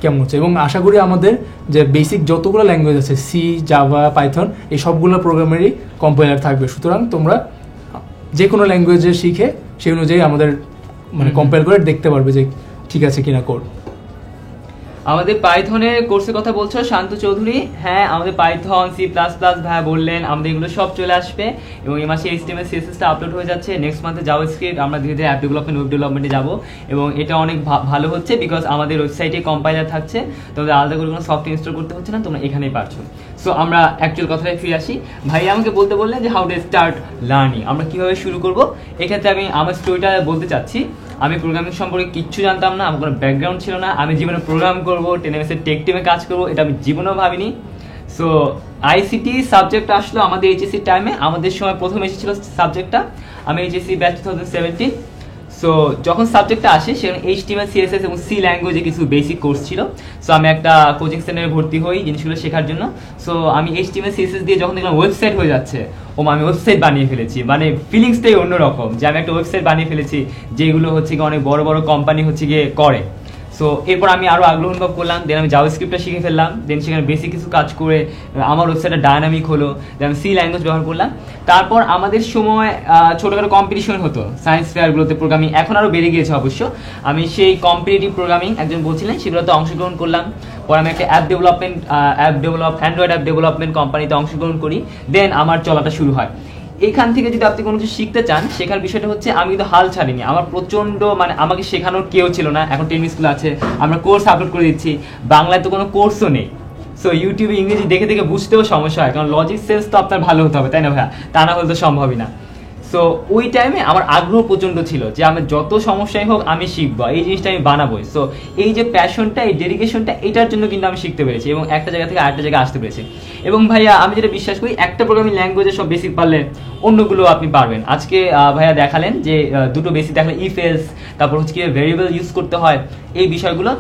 কেমন হচ্ছে। এবং আশা করি আমাদের যে বেসিক যতগুলো ল্যাঙ্গুয়েজ আছে, সি, জাভা, পাইথন, এই সবগুলো প্রোগ্রামেরই কম্পাইলার থাকবে, সুতরাং তোমরা যে কোনো ল্যাঙ্গুয়েজে শিখে সেই অনুযায়ী আমাদের মানে কম্পাইল করে দেখতে পারবে যে ঠিক আছে কিনা কোড। আমাদের পাইথনের কোর্সের কথা বলছো শান্ত চৌধুরী, হ্যাঁ আমাদের পাইথন, সি প্লাস প্লাস ভাইয়া বললেন, আমাদের এগুলো সব চলে আসবে এবং এই মাসে HTML CSS টা আপলোড হয়ে যাচ্ছে। নেক্সট মান্থে জাভাস্ক্রিপ্ট, আমরা ধীরে ধীরে অ্যাপ ডেভেলপমেন্ট, ওয়েব ডেভেলপমেন্টে যাবো এবং এটা অনেক ভালো হচ্ছে বিকজ আমাদের ওয়েবসাইটে কম্পাইলার থাকছে, তোমাদের আলাদা করে কোনো সফটওয়্যার ইনস্টল করতে হচ্ছে না, তোমরা এখানেই পারছো। সো আমরা অ্যাকচুয়াল কথাটায় ফিরে আসি। ভাইয়া আমাকে বলতে বললেন যে হাউ টু স্টার্ট লার্নিং, আমরা কীভাবে শুরু করবো। এক্ষেত্রে আমি আমার স্টোরিটা বলতে চাচ্ছি। আমি প্রোগ্রামিং সম্পর্কে কিচ্ছু জানতাম না, আমার কোনো ব্যাকগ্রাউন্ড ছিল না, আমি জীবনে প্রোগ্রাম করবো, 10ms এর টেক টিমে কাজ করবো এটা আমি জীবনেও ভাবিনি। সো আইসিটি সাবজেক্ট আসলো আমাদের এইচএসসি টাইমে, আমাদের সময় প্রথম এসেছিল সাবজেক্টটা, আমি এইচএসসি ব্যাচ 2017। সো যখন সাবজেক্টটা আসে সেখানে HTML CSS এবং সি ল্যাঙ্গুয়েজে কিছু বেসিক কোর্স ছিল। সো আমি একটা কোচিং সেন্টারে ভর্তি হই জিনিসগুলো শেখার জন্য। সো আমি HTML CSS দিয়ে যখন দেখলাম ওয়েবসাইট হয়ে যাচ্ছে, আমি ওয়েবসাইট বানিয়ে ফেলেছি, মানে ফিলিংসটাই অন্যরকম যে আমি একটা ওয়েবসাইট বানিয়ে ফেলেছি যেগুলো হচ্ছে গিয়ে অনেক বড় বড় কোম্পানি হচ্ছে গিয়ে করে। সো এরপর আমি আরও আগ্রহ অনুভব করলাম, দেন আমি জাভাস্ক্রিপ্টটা শিখে ফেললাম, দেন সেখানে বেসিক কিছু কাজ করে আমার ওয়েবসাইটটা ডায়নামিক হলো, দেন আমি সি ল্যাঙ্গুয়েজ ব্যবহার করলাম। তারপর আমাদের সময় ছোটোখাটো কম্পিটিশন হতো সায়েন্স ফেয়ারগুলোতে প্রোগ্রামিং, এখন আরও বেড়ে গিয়েছে অবশ্য। আমি সেই কম্পিটিটিভ প্রোগ্রামিং একজন বলছিলেন সেগুলোতে অংশগ্রহণ করলাম। পরে আমি একটা অ্যান্ড্রয়েড অ্যাপ ডেভেলপমেন্ট কোম্পানিতে অংশগ্রহণ করি, দেন আমার চলাটা শুরু হয়। এখান থেকে যদি আপনি কোনো কিছু শিখতে চান, শেখার বিষয়টা হচ্ছে আমি কিন্তু হাল ছাড়িনি, আমার প্রচণ্ড মানে আমাকে শেখানোর কেউ ছিল না। এখন 10 স্কুল আছে, আমরা কোর্স আপলোড করে দিচ্ছি, বাংলায় তো কোনো কোর্সও নেই। সো ইউটিউবে ইংরেজি দেখে দেখে বুঝতেও সমস্যা হয়, কারণ লজিক সেন্স তো আপনার ভালো হতে হবে, তাই না ভাইয়া? তা না হলে তো সম্ভবই না। সো ওই টাইমে আমার আগ্রহ প্রচণ্ড ছিল যে আমি যত সমস্যাই হোক আমি শিখবো, এই জিনিসটা আমি বানাবোই। সো এই যে প্যাশনটা, এই ডেডিকেশনটা, এটার জন্য কিন্তু আমি শিখতে পেরেছি এবং একটা জায়গা থেকে আরেকটা জায়গায় আসতে পেরেছি। এবং ভাইয়া আমি যেটা বিশ্বাস করি, একটা প্রোগ্রামিং ল্যাঙ্গুয়েজের সব বেসিক পারলে অন্যগুলো আপনি পারবেন। আজকে ভাইয়া দেখালেন যে দুটো বেসিক দেখালেন, ইফ এলস, তারপর হচ্ছে কি ভেরিয়েবল ইউজ করতে হয়, এই বিষয়গুলো,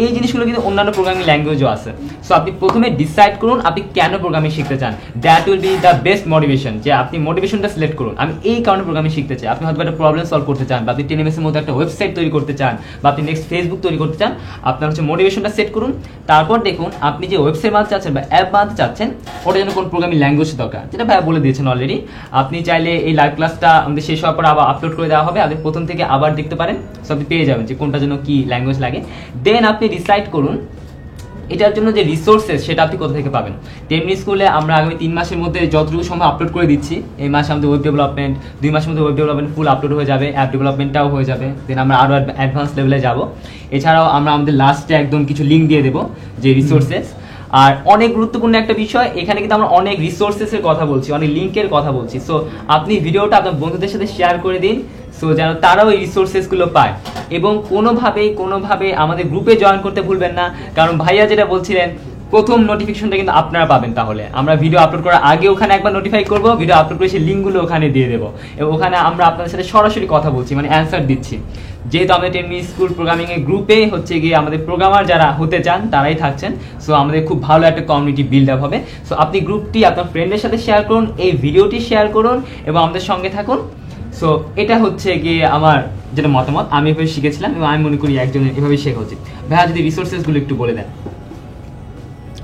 এই জিনিসগুলো কিন্তু অন্যান্য প্রোগ্রামিং ল্যাঙ্গুয়েজও আছে। সো আপনি প্রথমে ডিসাইড করুন আপনি কেন প্রোগ্রামিং শিখতে চান, that will be the best motivation, যে আপনি মোটিভেশনটা সিলেক্ট করুন। আমি এই কারণে প্রোগ্রামিং শিখতে চাই, আপনি হয়তো একটা প্রবলেম সলভ করতে চান, বা আপনি 10ms এর মধ্যে একটা ওয়েবসাইট তৈরি করতে চান, বা আপনি নেক্সট ফেসবুক তৈরি করতে চান, আপনার হচ্ছে মোটিভেশনটা সেট করুন। তারপর দেখুন আপনি যে ওয়েবসাইট বানাতে চাচ্ছেন বা অ্যাপ বানাতে চাচ্ছেন, ওটা যেন কোন প্রোগ্রামিং ল্যাঙ্গুয়েজ দরকার, যেটা ভাইয়া বলে দিয়েছেন অলরেডি। আপনি চাইলে এই লাইভ ক্লাসটা আমাদের শেষ হওয়ার পর আবার আপলোড করে দেওয়া হবে, আপনি প্রথম থেকে আবার দেখতে পারেন। সো আপনি পেয়ে যাবেন যে কোনটা যেন কি ল্যাঙ্গুয়েজ লাগে। দেন আপনি ডিসাইড করুন এটার জন্য যে রিসোর্সেস সেটা আপনি কোথা থেকে পাবেন। 10 স্কুলে আমরা আগামী 3 মাসের মধ্যে যতটুকু সম্ভব আপলোড করে দিচ্ছি। এই মাসে আমাদের ওয়েব ডেভেলপমেন্ট, 2 মাসের মধ্যে ওয়েব ডেভেলপমেন্ট ফুল আপলোড হয়ে যাবে, অ্যাপ ডেভেলপমেন্টটাও হয়ে যাবে, দেন আমরা আরও অ্যাডভান্স লেভেলে যাব। এছাড়াও আমরা আমাদের লাস্টে একদম কিছু লিঙ্ক দিয়ে দেবো যে রিসোর্সেস। আর অনেক গুরুত্বপূর্ণ একটা বিষয়, এখানে কিন্তু আমরা অনেক রিসোর্সেসের কথা বলছি, অনেক লিঙ্কের কথা বলছি। সো আপনি ভিডিওটা আপনার বন্ধুদের সাথে শেয়ার করে দিন, সো যেন তারাও এই রিসোর্সেসগুলো পায়। এবং কোনোভাবে আমাদের গ্রুপে জয়েন করতে ভুলবেন না, কারণ ভাইয়া যেটা বলছিলেন প্রথম নোটিফিকেশনটা কিন্তু আপনারা পাবেন। তাহলে আমরা ভিডিও আপলোড করার আগে ওখানে একবার নোটিফাই করবো, ভিডিও আপলোড করে সেই লিঙ্কগুলো ওখানে দিয়ে দেবো এবং ওখানে আমরা আপনাদের সাথে সরাসরি কথা বলছি, মানে অ্যান্সার দিচ্ছি। যেহেতু আমাদের 10 স্কুল প্রোগ্রামিংয়ের গ্রুপে হচ্ছে গিয়ে আমাদের প্রোগ্রামার যারা হতে চান তারাই থাকছেন। সো আমাদের খুব ভালো একটা কমিউনিটি বিল্ড আপ হবে। সো আপনি গ্রুপটি আপনার ফ্রেন্ডের সাথে শেয়ার করুন, এই ভিডিওটি শেয়ার করুন এবং আমাদের সঙ্গে থাকুন। সো এটা হচ্ছে গিয়ে আমার যেটা মতামত, আমি এভাবে শিখেছিলাম এবং আমি মনে করি একজনের এভাবেই শেখা উচিত। ভাইয়া যদি রিসোর্সেসগুলো একটু বলে দেন।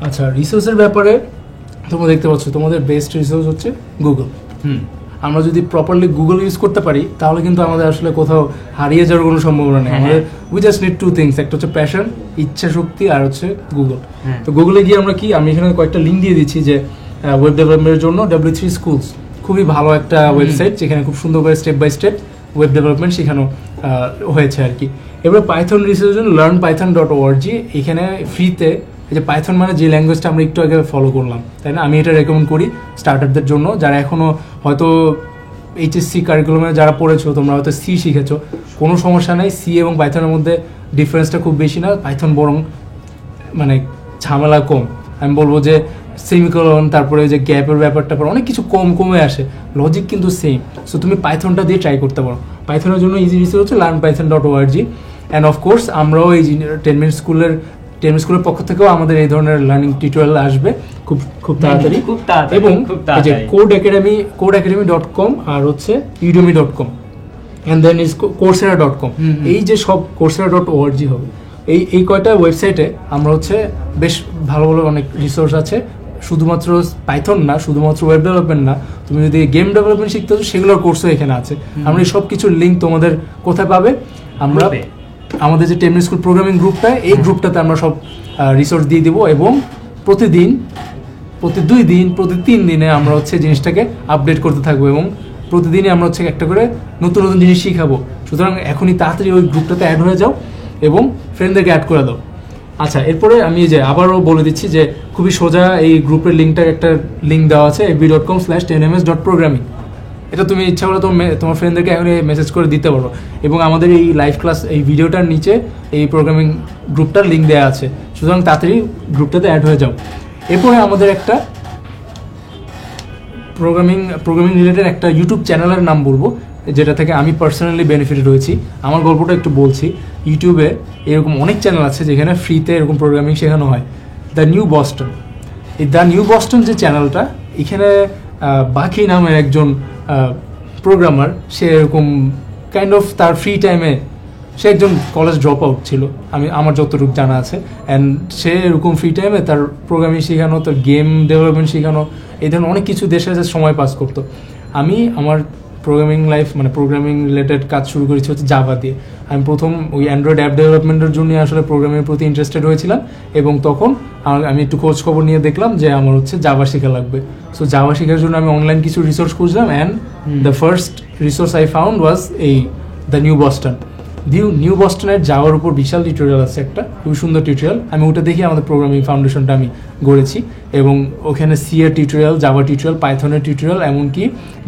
আচ্ছা, রিসোর্সের ব্যাপারে তোমরা দেখতে পাচ্ছ তোমাদের বেস্ট রিসোর্স হচ্ছে গুগল। আমরা যদি প্রপারলি গুগল ইউজ করতে পারি তাহলে কিন্তু আমাদের আসলে কোথাও হারিয়ে যাওয়ার কোনো সম্ভাবনা নেই। আমাদের we just need to things, একটা হচ্ছে প্যাশন, ইচ্ছা শক্তি, আর হচ্ছে গুগল। তো গুগলে গিয়ে আমরা কি, আমি এখানে কয়েকটা লিঙ্ক দিয়ে দিচ্ছি যে ওয়েব ডেভেলপমেন্টের জন্য W3 স্কুলস খুবই ভালো একটা ওয়েবসাইট, যেখানে খুব সুন্দর করে step by step web development শেখানো হয়েছে আর কি। এবার পাইথন রিসার্চের জন্য learnpython.org, এখানে ফ্রিতে এই যে পাইথন মানে যে ল্যাঙ্গুয়েজটা আমরা একটু আগে ফলো করলাম, তাই না, আমি এটা রেকমেন্ড করি স্টার্টারদের জন্য, যারা এখনও হয়তো HSC কারিকুলামে যারা পড়েছো, তোমরা হয়তো সি শিখেছো, কোনো সমস্যা নেই। সি এবং পাইথনের মধ্যে ডিফারেন্সটা খুব বেশি না, পাইথন বরং মানে ঝামেলা কম। আমি বলবো যে সেমিকোলন, তারপরে যে গ্যাপের ব্যাপারটা অনেক কিছু কমে আসে, লজিক কিন্তু সেম। সো তুমি পাইথনটা দিয়ে ট্রাই করতে পারো। পাইথনের জন্য ইজি রিসোর্স হচ্ছে learnpython.org। অ্যান্ড অফকোর্স আমরাও এই 10 মিনিট স্কুলের পক্ষ থেকেও আমাদের এই ধরনের লার্নিং টিউটোরিয়াল আসবে খুব তাড়াতাড়ি। এবং এই যে codeacademy.com আর হচ্ছে udemy.com and then is coursera.com, এই যে সব coursera.org হবে, এই কয়টা ওয়েবসাইটে আমরা হচ্ছে বেশ ভালো ভালো অনেক রিসোর্স আছে। শুধুমাত্র পাইথন না, শুধুমাত্র ওয়েব ডেভেলপমেন্ট না, তুমি যদি গেম ডেভেলপমেন্ট শিখতে হচ্ছে সেগুলোর কোর্সও এখানে আছে। আমরা এই সব কিছুর লিঙ্ক তোমাদের কোথায় পাবে, আমরা আমাদের যে 10 মিনিট স্কুল প্রোগ্রামিং গ্রুপটা, এই গ্রুপটাতে আমরা সব রিসোর্স দিয়ে দিব। এবং প্রতি 2 দিন প্রতি 3 দিনে আমরা হচ্ছে জিনিসটাকে আপডেট করতে থাকবো, এবং প্রতিদিনই আমরা হচ্ছে একটা করে নতুন নতুন জিনিস শিখাবো। সুতরাং এখনই তাড়াতাড়ি ওই গ্রুপটাতে অ্যাড হয়ে যাও এবং ফ্রেন্ডদেরকে অ্যাড করে দাও। আচ্ছা, এরপরে আমি যে আবারও বলে দিচ্ছি যে খুবই সোজা এই গ্রুপের লিঙ্কটার একটা লিঙ্ক দেওয়া আছে fb.com/10ms.programming। এটা তুমি ইচ্ছা করলে তোমার ফ্রেন্ডদেরকে এখন মেসেজ করে দিতে পারো, এবং আমাদের এই লাইভ ক্লাস এই ভিডিওটার নিচে এই প্রোগ্রামিং গ্রুপটার লিঙ্ক দেওয়া আছে। সুতরাং তাড়াতাড়ি গ্রুপটাতে অ্যাড হয়ে যাও। এরপরে আমাদের একটা প্রোগ্রামিং রিলেটেড একটা ইউটিউব চ্যানেলের নাম বলবো, যেটা থেকে আমি পার্সোনালি বেনিফিটেড হয়েছি। আমার গল্পটা একটু বলছি। ইউটিউবে এরকম অনেক চ্যানেল আছে যেখানে ফ্রিতে এরকম প্রোগ্রামিং শেখানো হয়। দ্য নিউ বস্টন যে চ্যানেলটা, এখানে বাকি নামের একজন প্রোগ্রামার, সে এরকম কাইন্ড অফ তার ফ্রি টাইমে, সে একজন কলেজ ড্রপ আউট ছিল আমার যতটুকু জানা আছে, অ্যান্ড সে এরকম ফ্রি টাইমে তার প্রোগ্রামিং শেখানো, তার গেম ডেভেলপমেন্ট শেখানো, এই ধরনের অনেক কিছু দেশে সময় পাস করতো। আমি আমার প্রোগ্রামিং লাইফ মানে প্রোগ্রামিং রিলেটেড কাজ শুরু করেছি হচ্ছে জাভা দিয়ে। আমি প্রথম ওই অ্যান্ড্রয়েড অ্যাপ ডেভেলপমেন্টের জন্য আসলে প্রোগ্রামিংয়ের প্রতি ইন্টারেস্টেড হয়েছিলাম, এবং তখন আমি একটু খোঁজ খবর নিয়ে দেখলাম যে আমার হচ্ছে জাভা শেখা লাগবে। সো জাভা শেখার জন্য আমি অনলাইন কিছু রিসোর্স খুঁজলাম, and the first resource I found was এই দ্য নিউ বস্টনের জাভার উপর বিশাল টিউটোরিয়াল আছে, একটা খুবই সুন্দর টিউটোরিয়াল। আমি ওটা দেখি আমাদের প্রোগ্রামিং ফাউন্ডেশনটা আমি গড়েছি, এবং ওখানে সি এর টিউটোরিয়াল, জাভা টিউটোরিয়াল, পাইথনের টিউটোরিয়াল, এমনকি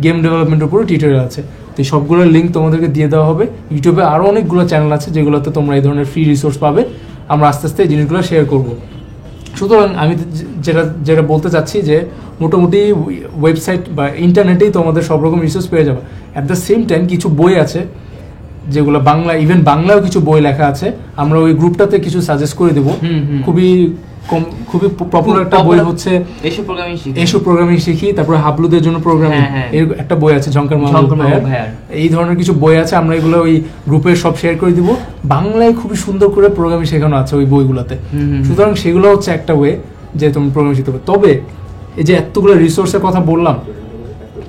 গেম ডেভেলপমেন্টের উপরও টিউটোরিয়াল আছে। তো এই সবগুলোর লিঙ্ক তোমাদেরকে দিয়ে দেওয়া হবে। ইউটিউবে আরও অনেকগুলো চ্যানেল আছে যেগুলোতে তোমরা এই ধরনের ফ্রি রিসোর্স পাবে। আমরা আস্তে আস্তে এই জিনিসগুলো শেয়ার করবো। সুতরাং আমি যেটা বলতে চাচ্ছি যে মোটামুটি ওয়েবসাইট বা ইন্টারনেটেই তোমাদের সব রকম রিসোর্স পেয়ে যাবে। অ্যাট দ্য সেম টাইম কিছু বই আছে যেগুলো ইভেন বাংলায়ও কিছু বই লেখা আছে, আমরা ওই গ্রুপটাতে কিছু সাজেস্ট করে দেবো। খুবই পপুলার একটা বই হচ্ছে এসো প্রোগ্রামিং শিখি, তারপরে হাবলুদের জন্য প্রোগ্রামিং, এর একটা বই আছে ঝঙ্কার মাহমুদ ভাইয়ার। এই ধরনের কিছু বই আছে, আমরা এগুলো ওই গ্রুপে সব শেয়ার করে দিব। বাংলায় খুবই সুন্দর করে প্রোগ্রামিং শেখানো আছে ওই বইগুলোতে। সুতরাং সেগুলো হচ্ছে একটা ওয়ে যে তুমি প্রোগ্রামিং শিখতে পারো। তবে এই যে এতগুলো রিসোর্সের কথা বললাম,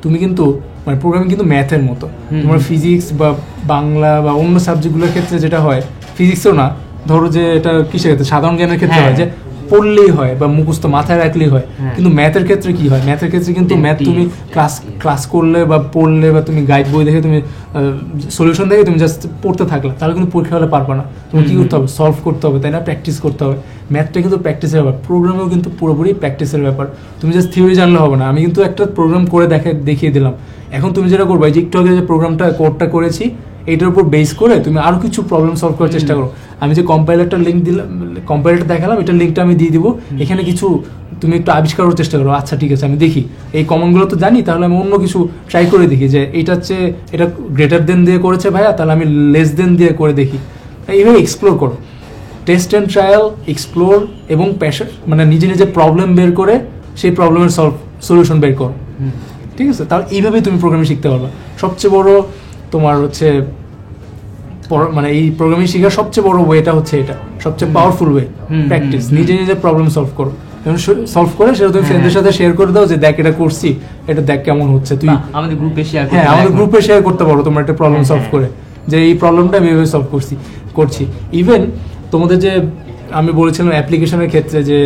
তুমি কিন্তু মানে প্রোগ্রামিং কিন্তু ম্যাথের মতো। তোমার ফিজিক্স বা বাংলা বা অন্য সাবজেক্টগুলোর ক্ষেত্রে যেটা হয়, ফিজিক্সও না, ধরো যে এটা কিসের ক্ষেত্রে, সাধারণ জ্ঞানের ক্ষেত্রে হয় যে পড়লেই হয় বা মুখস্থ মাথায় রাখলেই হয়, কিন্তু ম্যাথের ক্ষেত্রে কি হয়, ম্যাথের ক্ষেত্রে কিন্তু ম্যাথ তুমি ক্লাস করলে বা পড়লে বা তুমি গাইড বই দেখে তুমি সলিউশন দেখে তুমি জাস্ট পড়তে থাকলে, তাহলে কিন্তু পরীক্ষা হলে পারবে না। তুমি কি করতে হবে, সলভ করতে হবে, তাই না, প্র্যাকটিস করতে হবে। ম্যাথটা কিন্তু প্র্যাকটিসের ব্যাপার, প্রোগ্রামেও কিন্তু পুরোপুরি প্র্যাকটিসের ব্যাপার। তুমি জাস্ট থিওরি জানলে হবে না। আমি কিন্তু একটা প্রোগ্রাম করে দেখিয়ে দিলাম। এখন তুমি যেটা করবে, যে একটু আগে যে কোডটা করেছি, এটার উপর বেস করে তুমি আরো কিছু প্রবলেম সলভ করার চেষ্টা করো। আমি যে কম্পাইলারটা লিঙ্ক দিলাম, কম্পাইলারটা দেখালাম, এটার লিঙ্কটা আমি দিয়ে দিব। এখানে কিছু তুমি একটু আবিষ্কার করার চেষ্টা করো। আচ্ছা ঠিক আছে, আমি দেখি এই কমনগুলো তো জানি, তাহলে আমি অন্য কিছু ট্রাই করে দেখি যে এটা গ্রেটার দেন দিয়ে করেছে ভাইয়া, তাহলে আমি লেস দেন দিয়ে করে দেখি। এইভাবে এক্সপ্লোর করো, টেস্ট অ্যান্ড ট্রায়াল, এক্সপ্লোর এবং প্যাশন, মানে নিজে প্রবলেম বের করে সেই প্রবলেমের সলিউশন বের করো। ঠিক আছে, তাহলে এইভাবেই তুমি প্রোগ্রামিং শিখতে পারবে। সবচেয়ে বড় তোমার হচ্ছে মানে এই প্রোগ্রামিং শেখার সবচেয়ে বড় ওয়েটা হচ্ছে এটা, সবচেয়ে পাওয়ারফুল ওয়ে, প্র্যাকটিস। নিজে প্রবলেম সলভ করো, সলভ করে সেটা তুমি ফ্রেন্ডদের সাথে শেয়ার করে দাও যে দেখ এটা করছি, এটা দেখ কেমন হচ্ছে। তুই আমাদের গ্রুপে শেয়ার হ্যাঁ আমাদের গ্রুপে শেয়ার করতে পারো তোমার একটা প্রবলেম সলভ করে, যে এই প্রবলেমটা আমি এভাবে সলভ করছি। ইভেন তোমাদের যে আমি বলেছিলাম অ্যাপ্লিকেশনের ক্ষেত্রে যে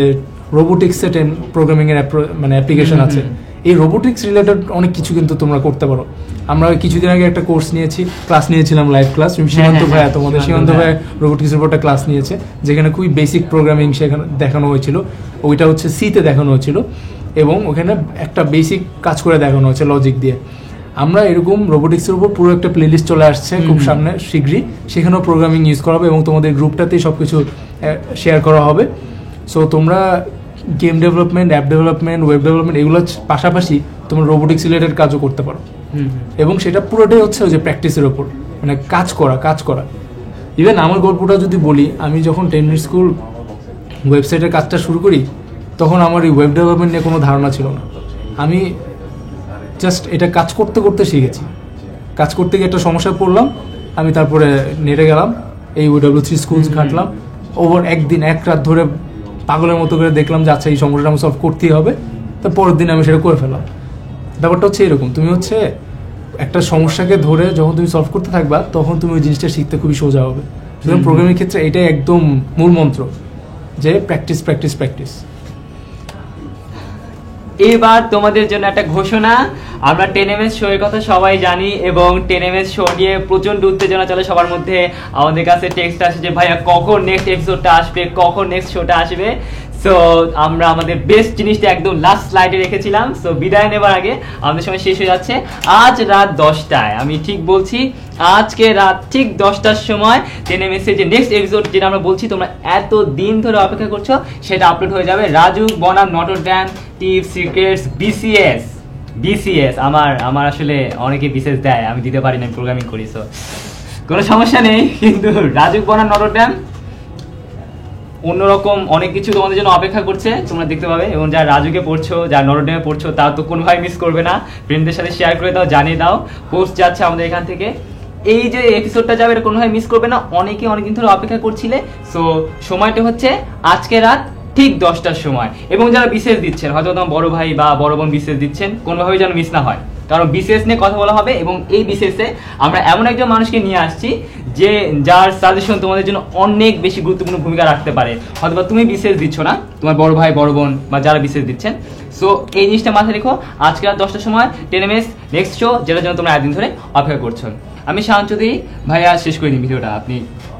রোবোটিক্সের প্রোগ্রামিং এর মানে অ্যাপ্লিকেশন আছে, এই রোবোটিক্স রিলেটেড অনেক কিছু কিন্তু তোমরা করতে পারো। আমরা কিছুদিন আগে একটা কোর্স নিয়েছি, ক্লাস নিয়েছিলাম, লাইভ ক্লাস। সীমান্ত ভাইয়া, তোমাদের সীমান্ত ভাইয়া রোবোটিক্সের উপর একটা ক্লাস নিয়েছে, যেখানে খুবই বেসিক প্রোগ্রামিং সেখানে দেখানো হয়েছিল। ওইটা হচ্ছে সিতে দেখানো হয়েছিল এবং ওখানে একটা বেসিক কাজ করে দেখানো হয়েছে লজিক দিয়ে। আমরা এরকম রোবোটিক্সের উপর পুরো একটা প্লেলিস্ট চলে আসছে খুব সামনে শীঘ্রই, সেখানেও প্রোগ্রামিং ইউজ করা হবে এবং তোমাদের গ্রুপটাতেই সব কিছু শেয়ার করা হবে। সো তোমরা game development, app development, web development এগুলোর পাশাপাশি তোমরা রোবোটিক্স রিলেটেড কাজও করতে পারো। এবং সেটা পুরোটাই হচ্ছে ওই যে প্র্যাকটিসের ওপর, মানে কাজ করা। ইভেন আমার গল্পটা যদি বলি, আমি যখন 10 মিনিট স্কুল ওয়েবসাইটের কাজটা শুরু করি তখন আমার এই ওয়েব ডেভেলপমেন্ট নিয়ে কোনো ধারণা ছিল না। আমি জাস্ট এটা কাজ করতে শিখেছি। কাজ করতে গিয়ে একটা সমস্যায় পড়লাম, আমি তারপরে নেটে গেলাম, এই OW3 স্কুলস ঘাঁটলাম, ওভার একদিন এক রাত ধরে পাগলের মতো করে দেখলাম যে আচ্ছা এই সমস্যাটা আমি সলভ করতেই হবে। তো পরের দিন আমি সেটা করে ফেললাম। ব্যাপারটা হচ্ছে এরকম, তুমি হচ্ছে একটা সমস্যাকে ধরে যখন তুমি সলভ করতে থাকবা তখন তুমি ওই জিনিসটা শিখতে খুবই সোজা হবে। সুতরাং প্রোগ্রামিং ক্ষেত্রে এটাই একদম মূল মন্ত্র, যে প্র্যাকটিস। এবার তোমাদের জন্য একটা ঘোষণা। আমরা 10ms শো এর কথা সবাই জানি এবং 10ms শো নিয়ে প্রচন্ড উত্তেজনা চলে সবার মধ্যে। আমাদের কাছে টেক্সট আসে যে ভাইয়া কখন নেক্সট এপিসোডটা আসবে, কখন নেক্সট শোটা আসবে। সো আমরা আমাদের বেস্ট জিনিসটা একদম লাস্ট স্লাইডে রেখেছিলাম। সো বিদায় নেবার আগে আমাদের সময় শেষ হয়ে যাচ্ছে। আজ রাত 10টায়, আমি ঠিক বলছি আজকে রাত ঠিক 10টার সময় 10ms এর যে নেক্সট এপিসোড যেটা আমরা বলছি তোমরা এত দিন ধরে অপেক্ষা করছো, সেটা আপলোড হয়ে যাবে। রাজু বনাম Notre dam tips secrets BCS. আমার আসলে অনেকে বিশেষ দেয়, আমি দিতে পারি না, প্রোগ্রামিং করি, সো কোনো সমস্যা নেই। কিন্তু রাজু বনাম নটর ড্যাম অন্যরকম অনেক কিছু তোমাদের জন্য অপেক্ষা করছে, তোমরা দেখতে পাবে। এবং যারা রাজুকে পড়ছো, যারা নটরডেমে পড়ছো, তারা তো কোনোভাবে মিস করবে না। ফ্রেন্ডদের সাথে শেয়ার করে দাও, জানিয়ে দাও। পোস্ট যাচ্ছে আমাদের এখান থেকে, এই যে এপিসোডটা যাবে এটা কোনোভাবে মিস করবে না। অনেকে অনেকদিন ধরে অপেক্ষা করছিলে। সো সময়টা হচ্ছে আজকে রাত ঠিক 10টার সময়। এবং যারা বিশেষ দিচ্ছেন, হয়তো তোমার বড় ভাই বা বড় বোন বিশেষ দিচ্ছেন, কোনোভাবে যেন মিস না হয়, কারণ বিশেষ নিয়ে কথা বলা হবে। এবং এই বিশেষে আমরা এমন একজন মানুষকে নিয়ে আসছি যে যার সাজেশন তোমাদের জন্য অনেক বেশি গুরুত্বপূর্ণ ভূমিকা রাখতে পারে। হয়তো তুমি বিশেষ দিচ্ছ না, তোমার বড় ভাই বড় বোন বা যারা বিশেষ দিচ্ছেন। সো এই জিনিসটা মাথায় রেখো, আজকে রাত 10টার সময় 10ms নেক্সট শো, যেটার জন্য তোমরা একদিন ধরে অপেক্ষা করছো। আমি শান্ত চৌধুরী, ভাইয়া শেষ করে দিই ভিডিওটা, আপনি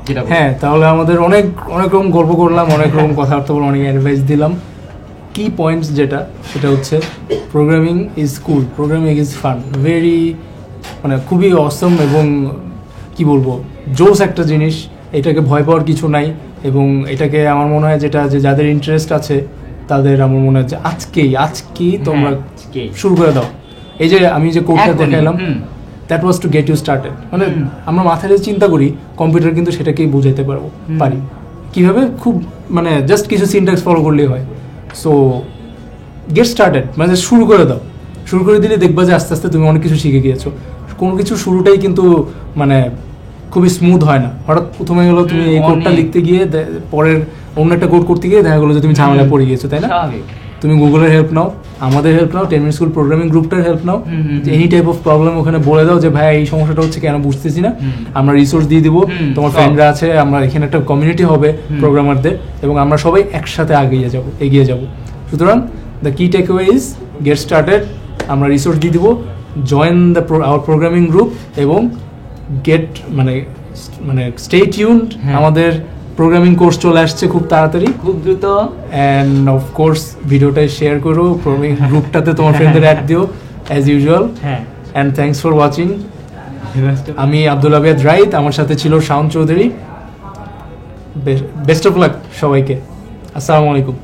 যেটা হ্যাঁ, তাহলে আমাদের অনেক রকম গল্প করলাম, অনেক রকম কথাবার্তা বললাম, অনেক অ্যাডভাইস দিলাম। কি পয়েন্টস যেটা সেটা হচ্ছে programming is cool, programming is fun, very মানে খুবই অসম এবং কি বলবো জোস একটা জিনিস। এটাকে ভয় পাওয়ার কিছু নাই। এবং এটাকে আমার মনে হয় যেটা যে যাদের ইন্টারেস্ট আছে তাদের আমার মনে হয় যে আজকেই তোমরা শুরু করে দাও। এই যে আমি যে কোডটা দেখালাম, that was to get you started. মানে আমরা মাথায় চিন্তা করি, কম্পিউটার কিন্তু সেটাকেই বুঝাইতে পারি কিভাবে, খুব মানে জাস্ট কিছু সিনট্যাক্স ফলো করলেই হয়। সো গেট স্টার্টেড, মানে শুরু করে দাও। শুরু করে দিলে দেখবা যে আস্তে আস্তে তুমি অনেক কিছু শিখে গিয়েছো। কোনো কিছু শুরুটাই কিন্তু মানে খুবই স্মুথ হয় না। হঠাৎ প্রথমে গেলো তুমি এই কোডটা লিখতে গিয়ে পরের অন্য একটা কোড করতে গিয়ে দেখা গেলো যে তুমি ঝামেলা পড়ে গিয়েছো, তাই না? তুমি গুগলের হেল্প নাও, আমাদের হেল্প নাও, 10 মিনিট স্কুল প্রোগ্রামিং গ্রুপটার হেল্প নাও। এনি টাইপ অফ প্রবলেম ওখানে বলে দাও যে ভাই এই সমস্যাটা হচ্ছে, কেন বুঝতেছি না, আমরা রিসোর্স দিয়ে দিব। তোমার ফ্রেন্ডরা আছে, আমরা এখানে একটা কমিউনিটি হবে প্রোগ্রামারদের, এবং আমরা সবাই একসাথে এগিয়ে যাব। সুতরাং the key takeaway is get started. আমরা রিসোর্স দিয়ে দিব, join the our programming group এবং গেট মানে স্টে টিউনড। আমাদের প্রোগ্রামিং কোর্স চলে আসছে খুব তাড়াতাড়ি, খুব দ্রুত। অ্যান্ড অফকোর্স ভিডিওটা শেয়ার করো, প্রোগ্রামিং গ্রুপটাতে তোমার ফ্রেন্ডদের অ্যাড দিও as usual. And thanks for watching. আমি আব্দুল আবিয়াদ রাইত, আমার সাথে ছিল Shawon Chowdhury. Best of luck সবাইকে। আসসালামু আলাইকুম।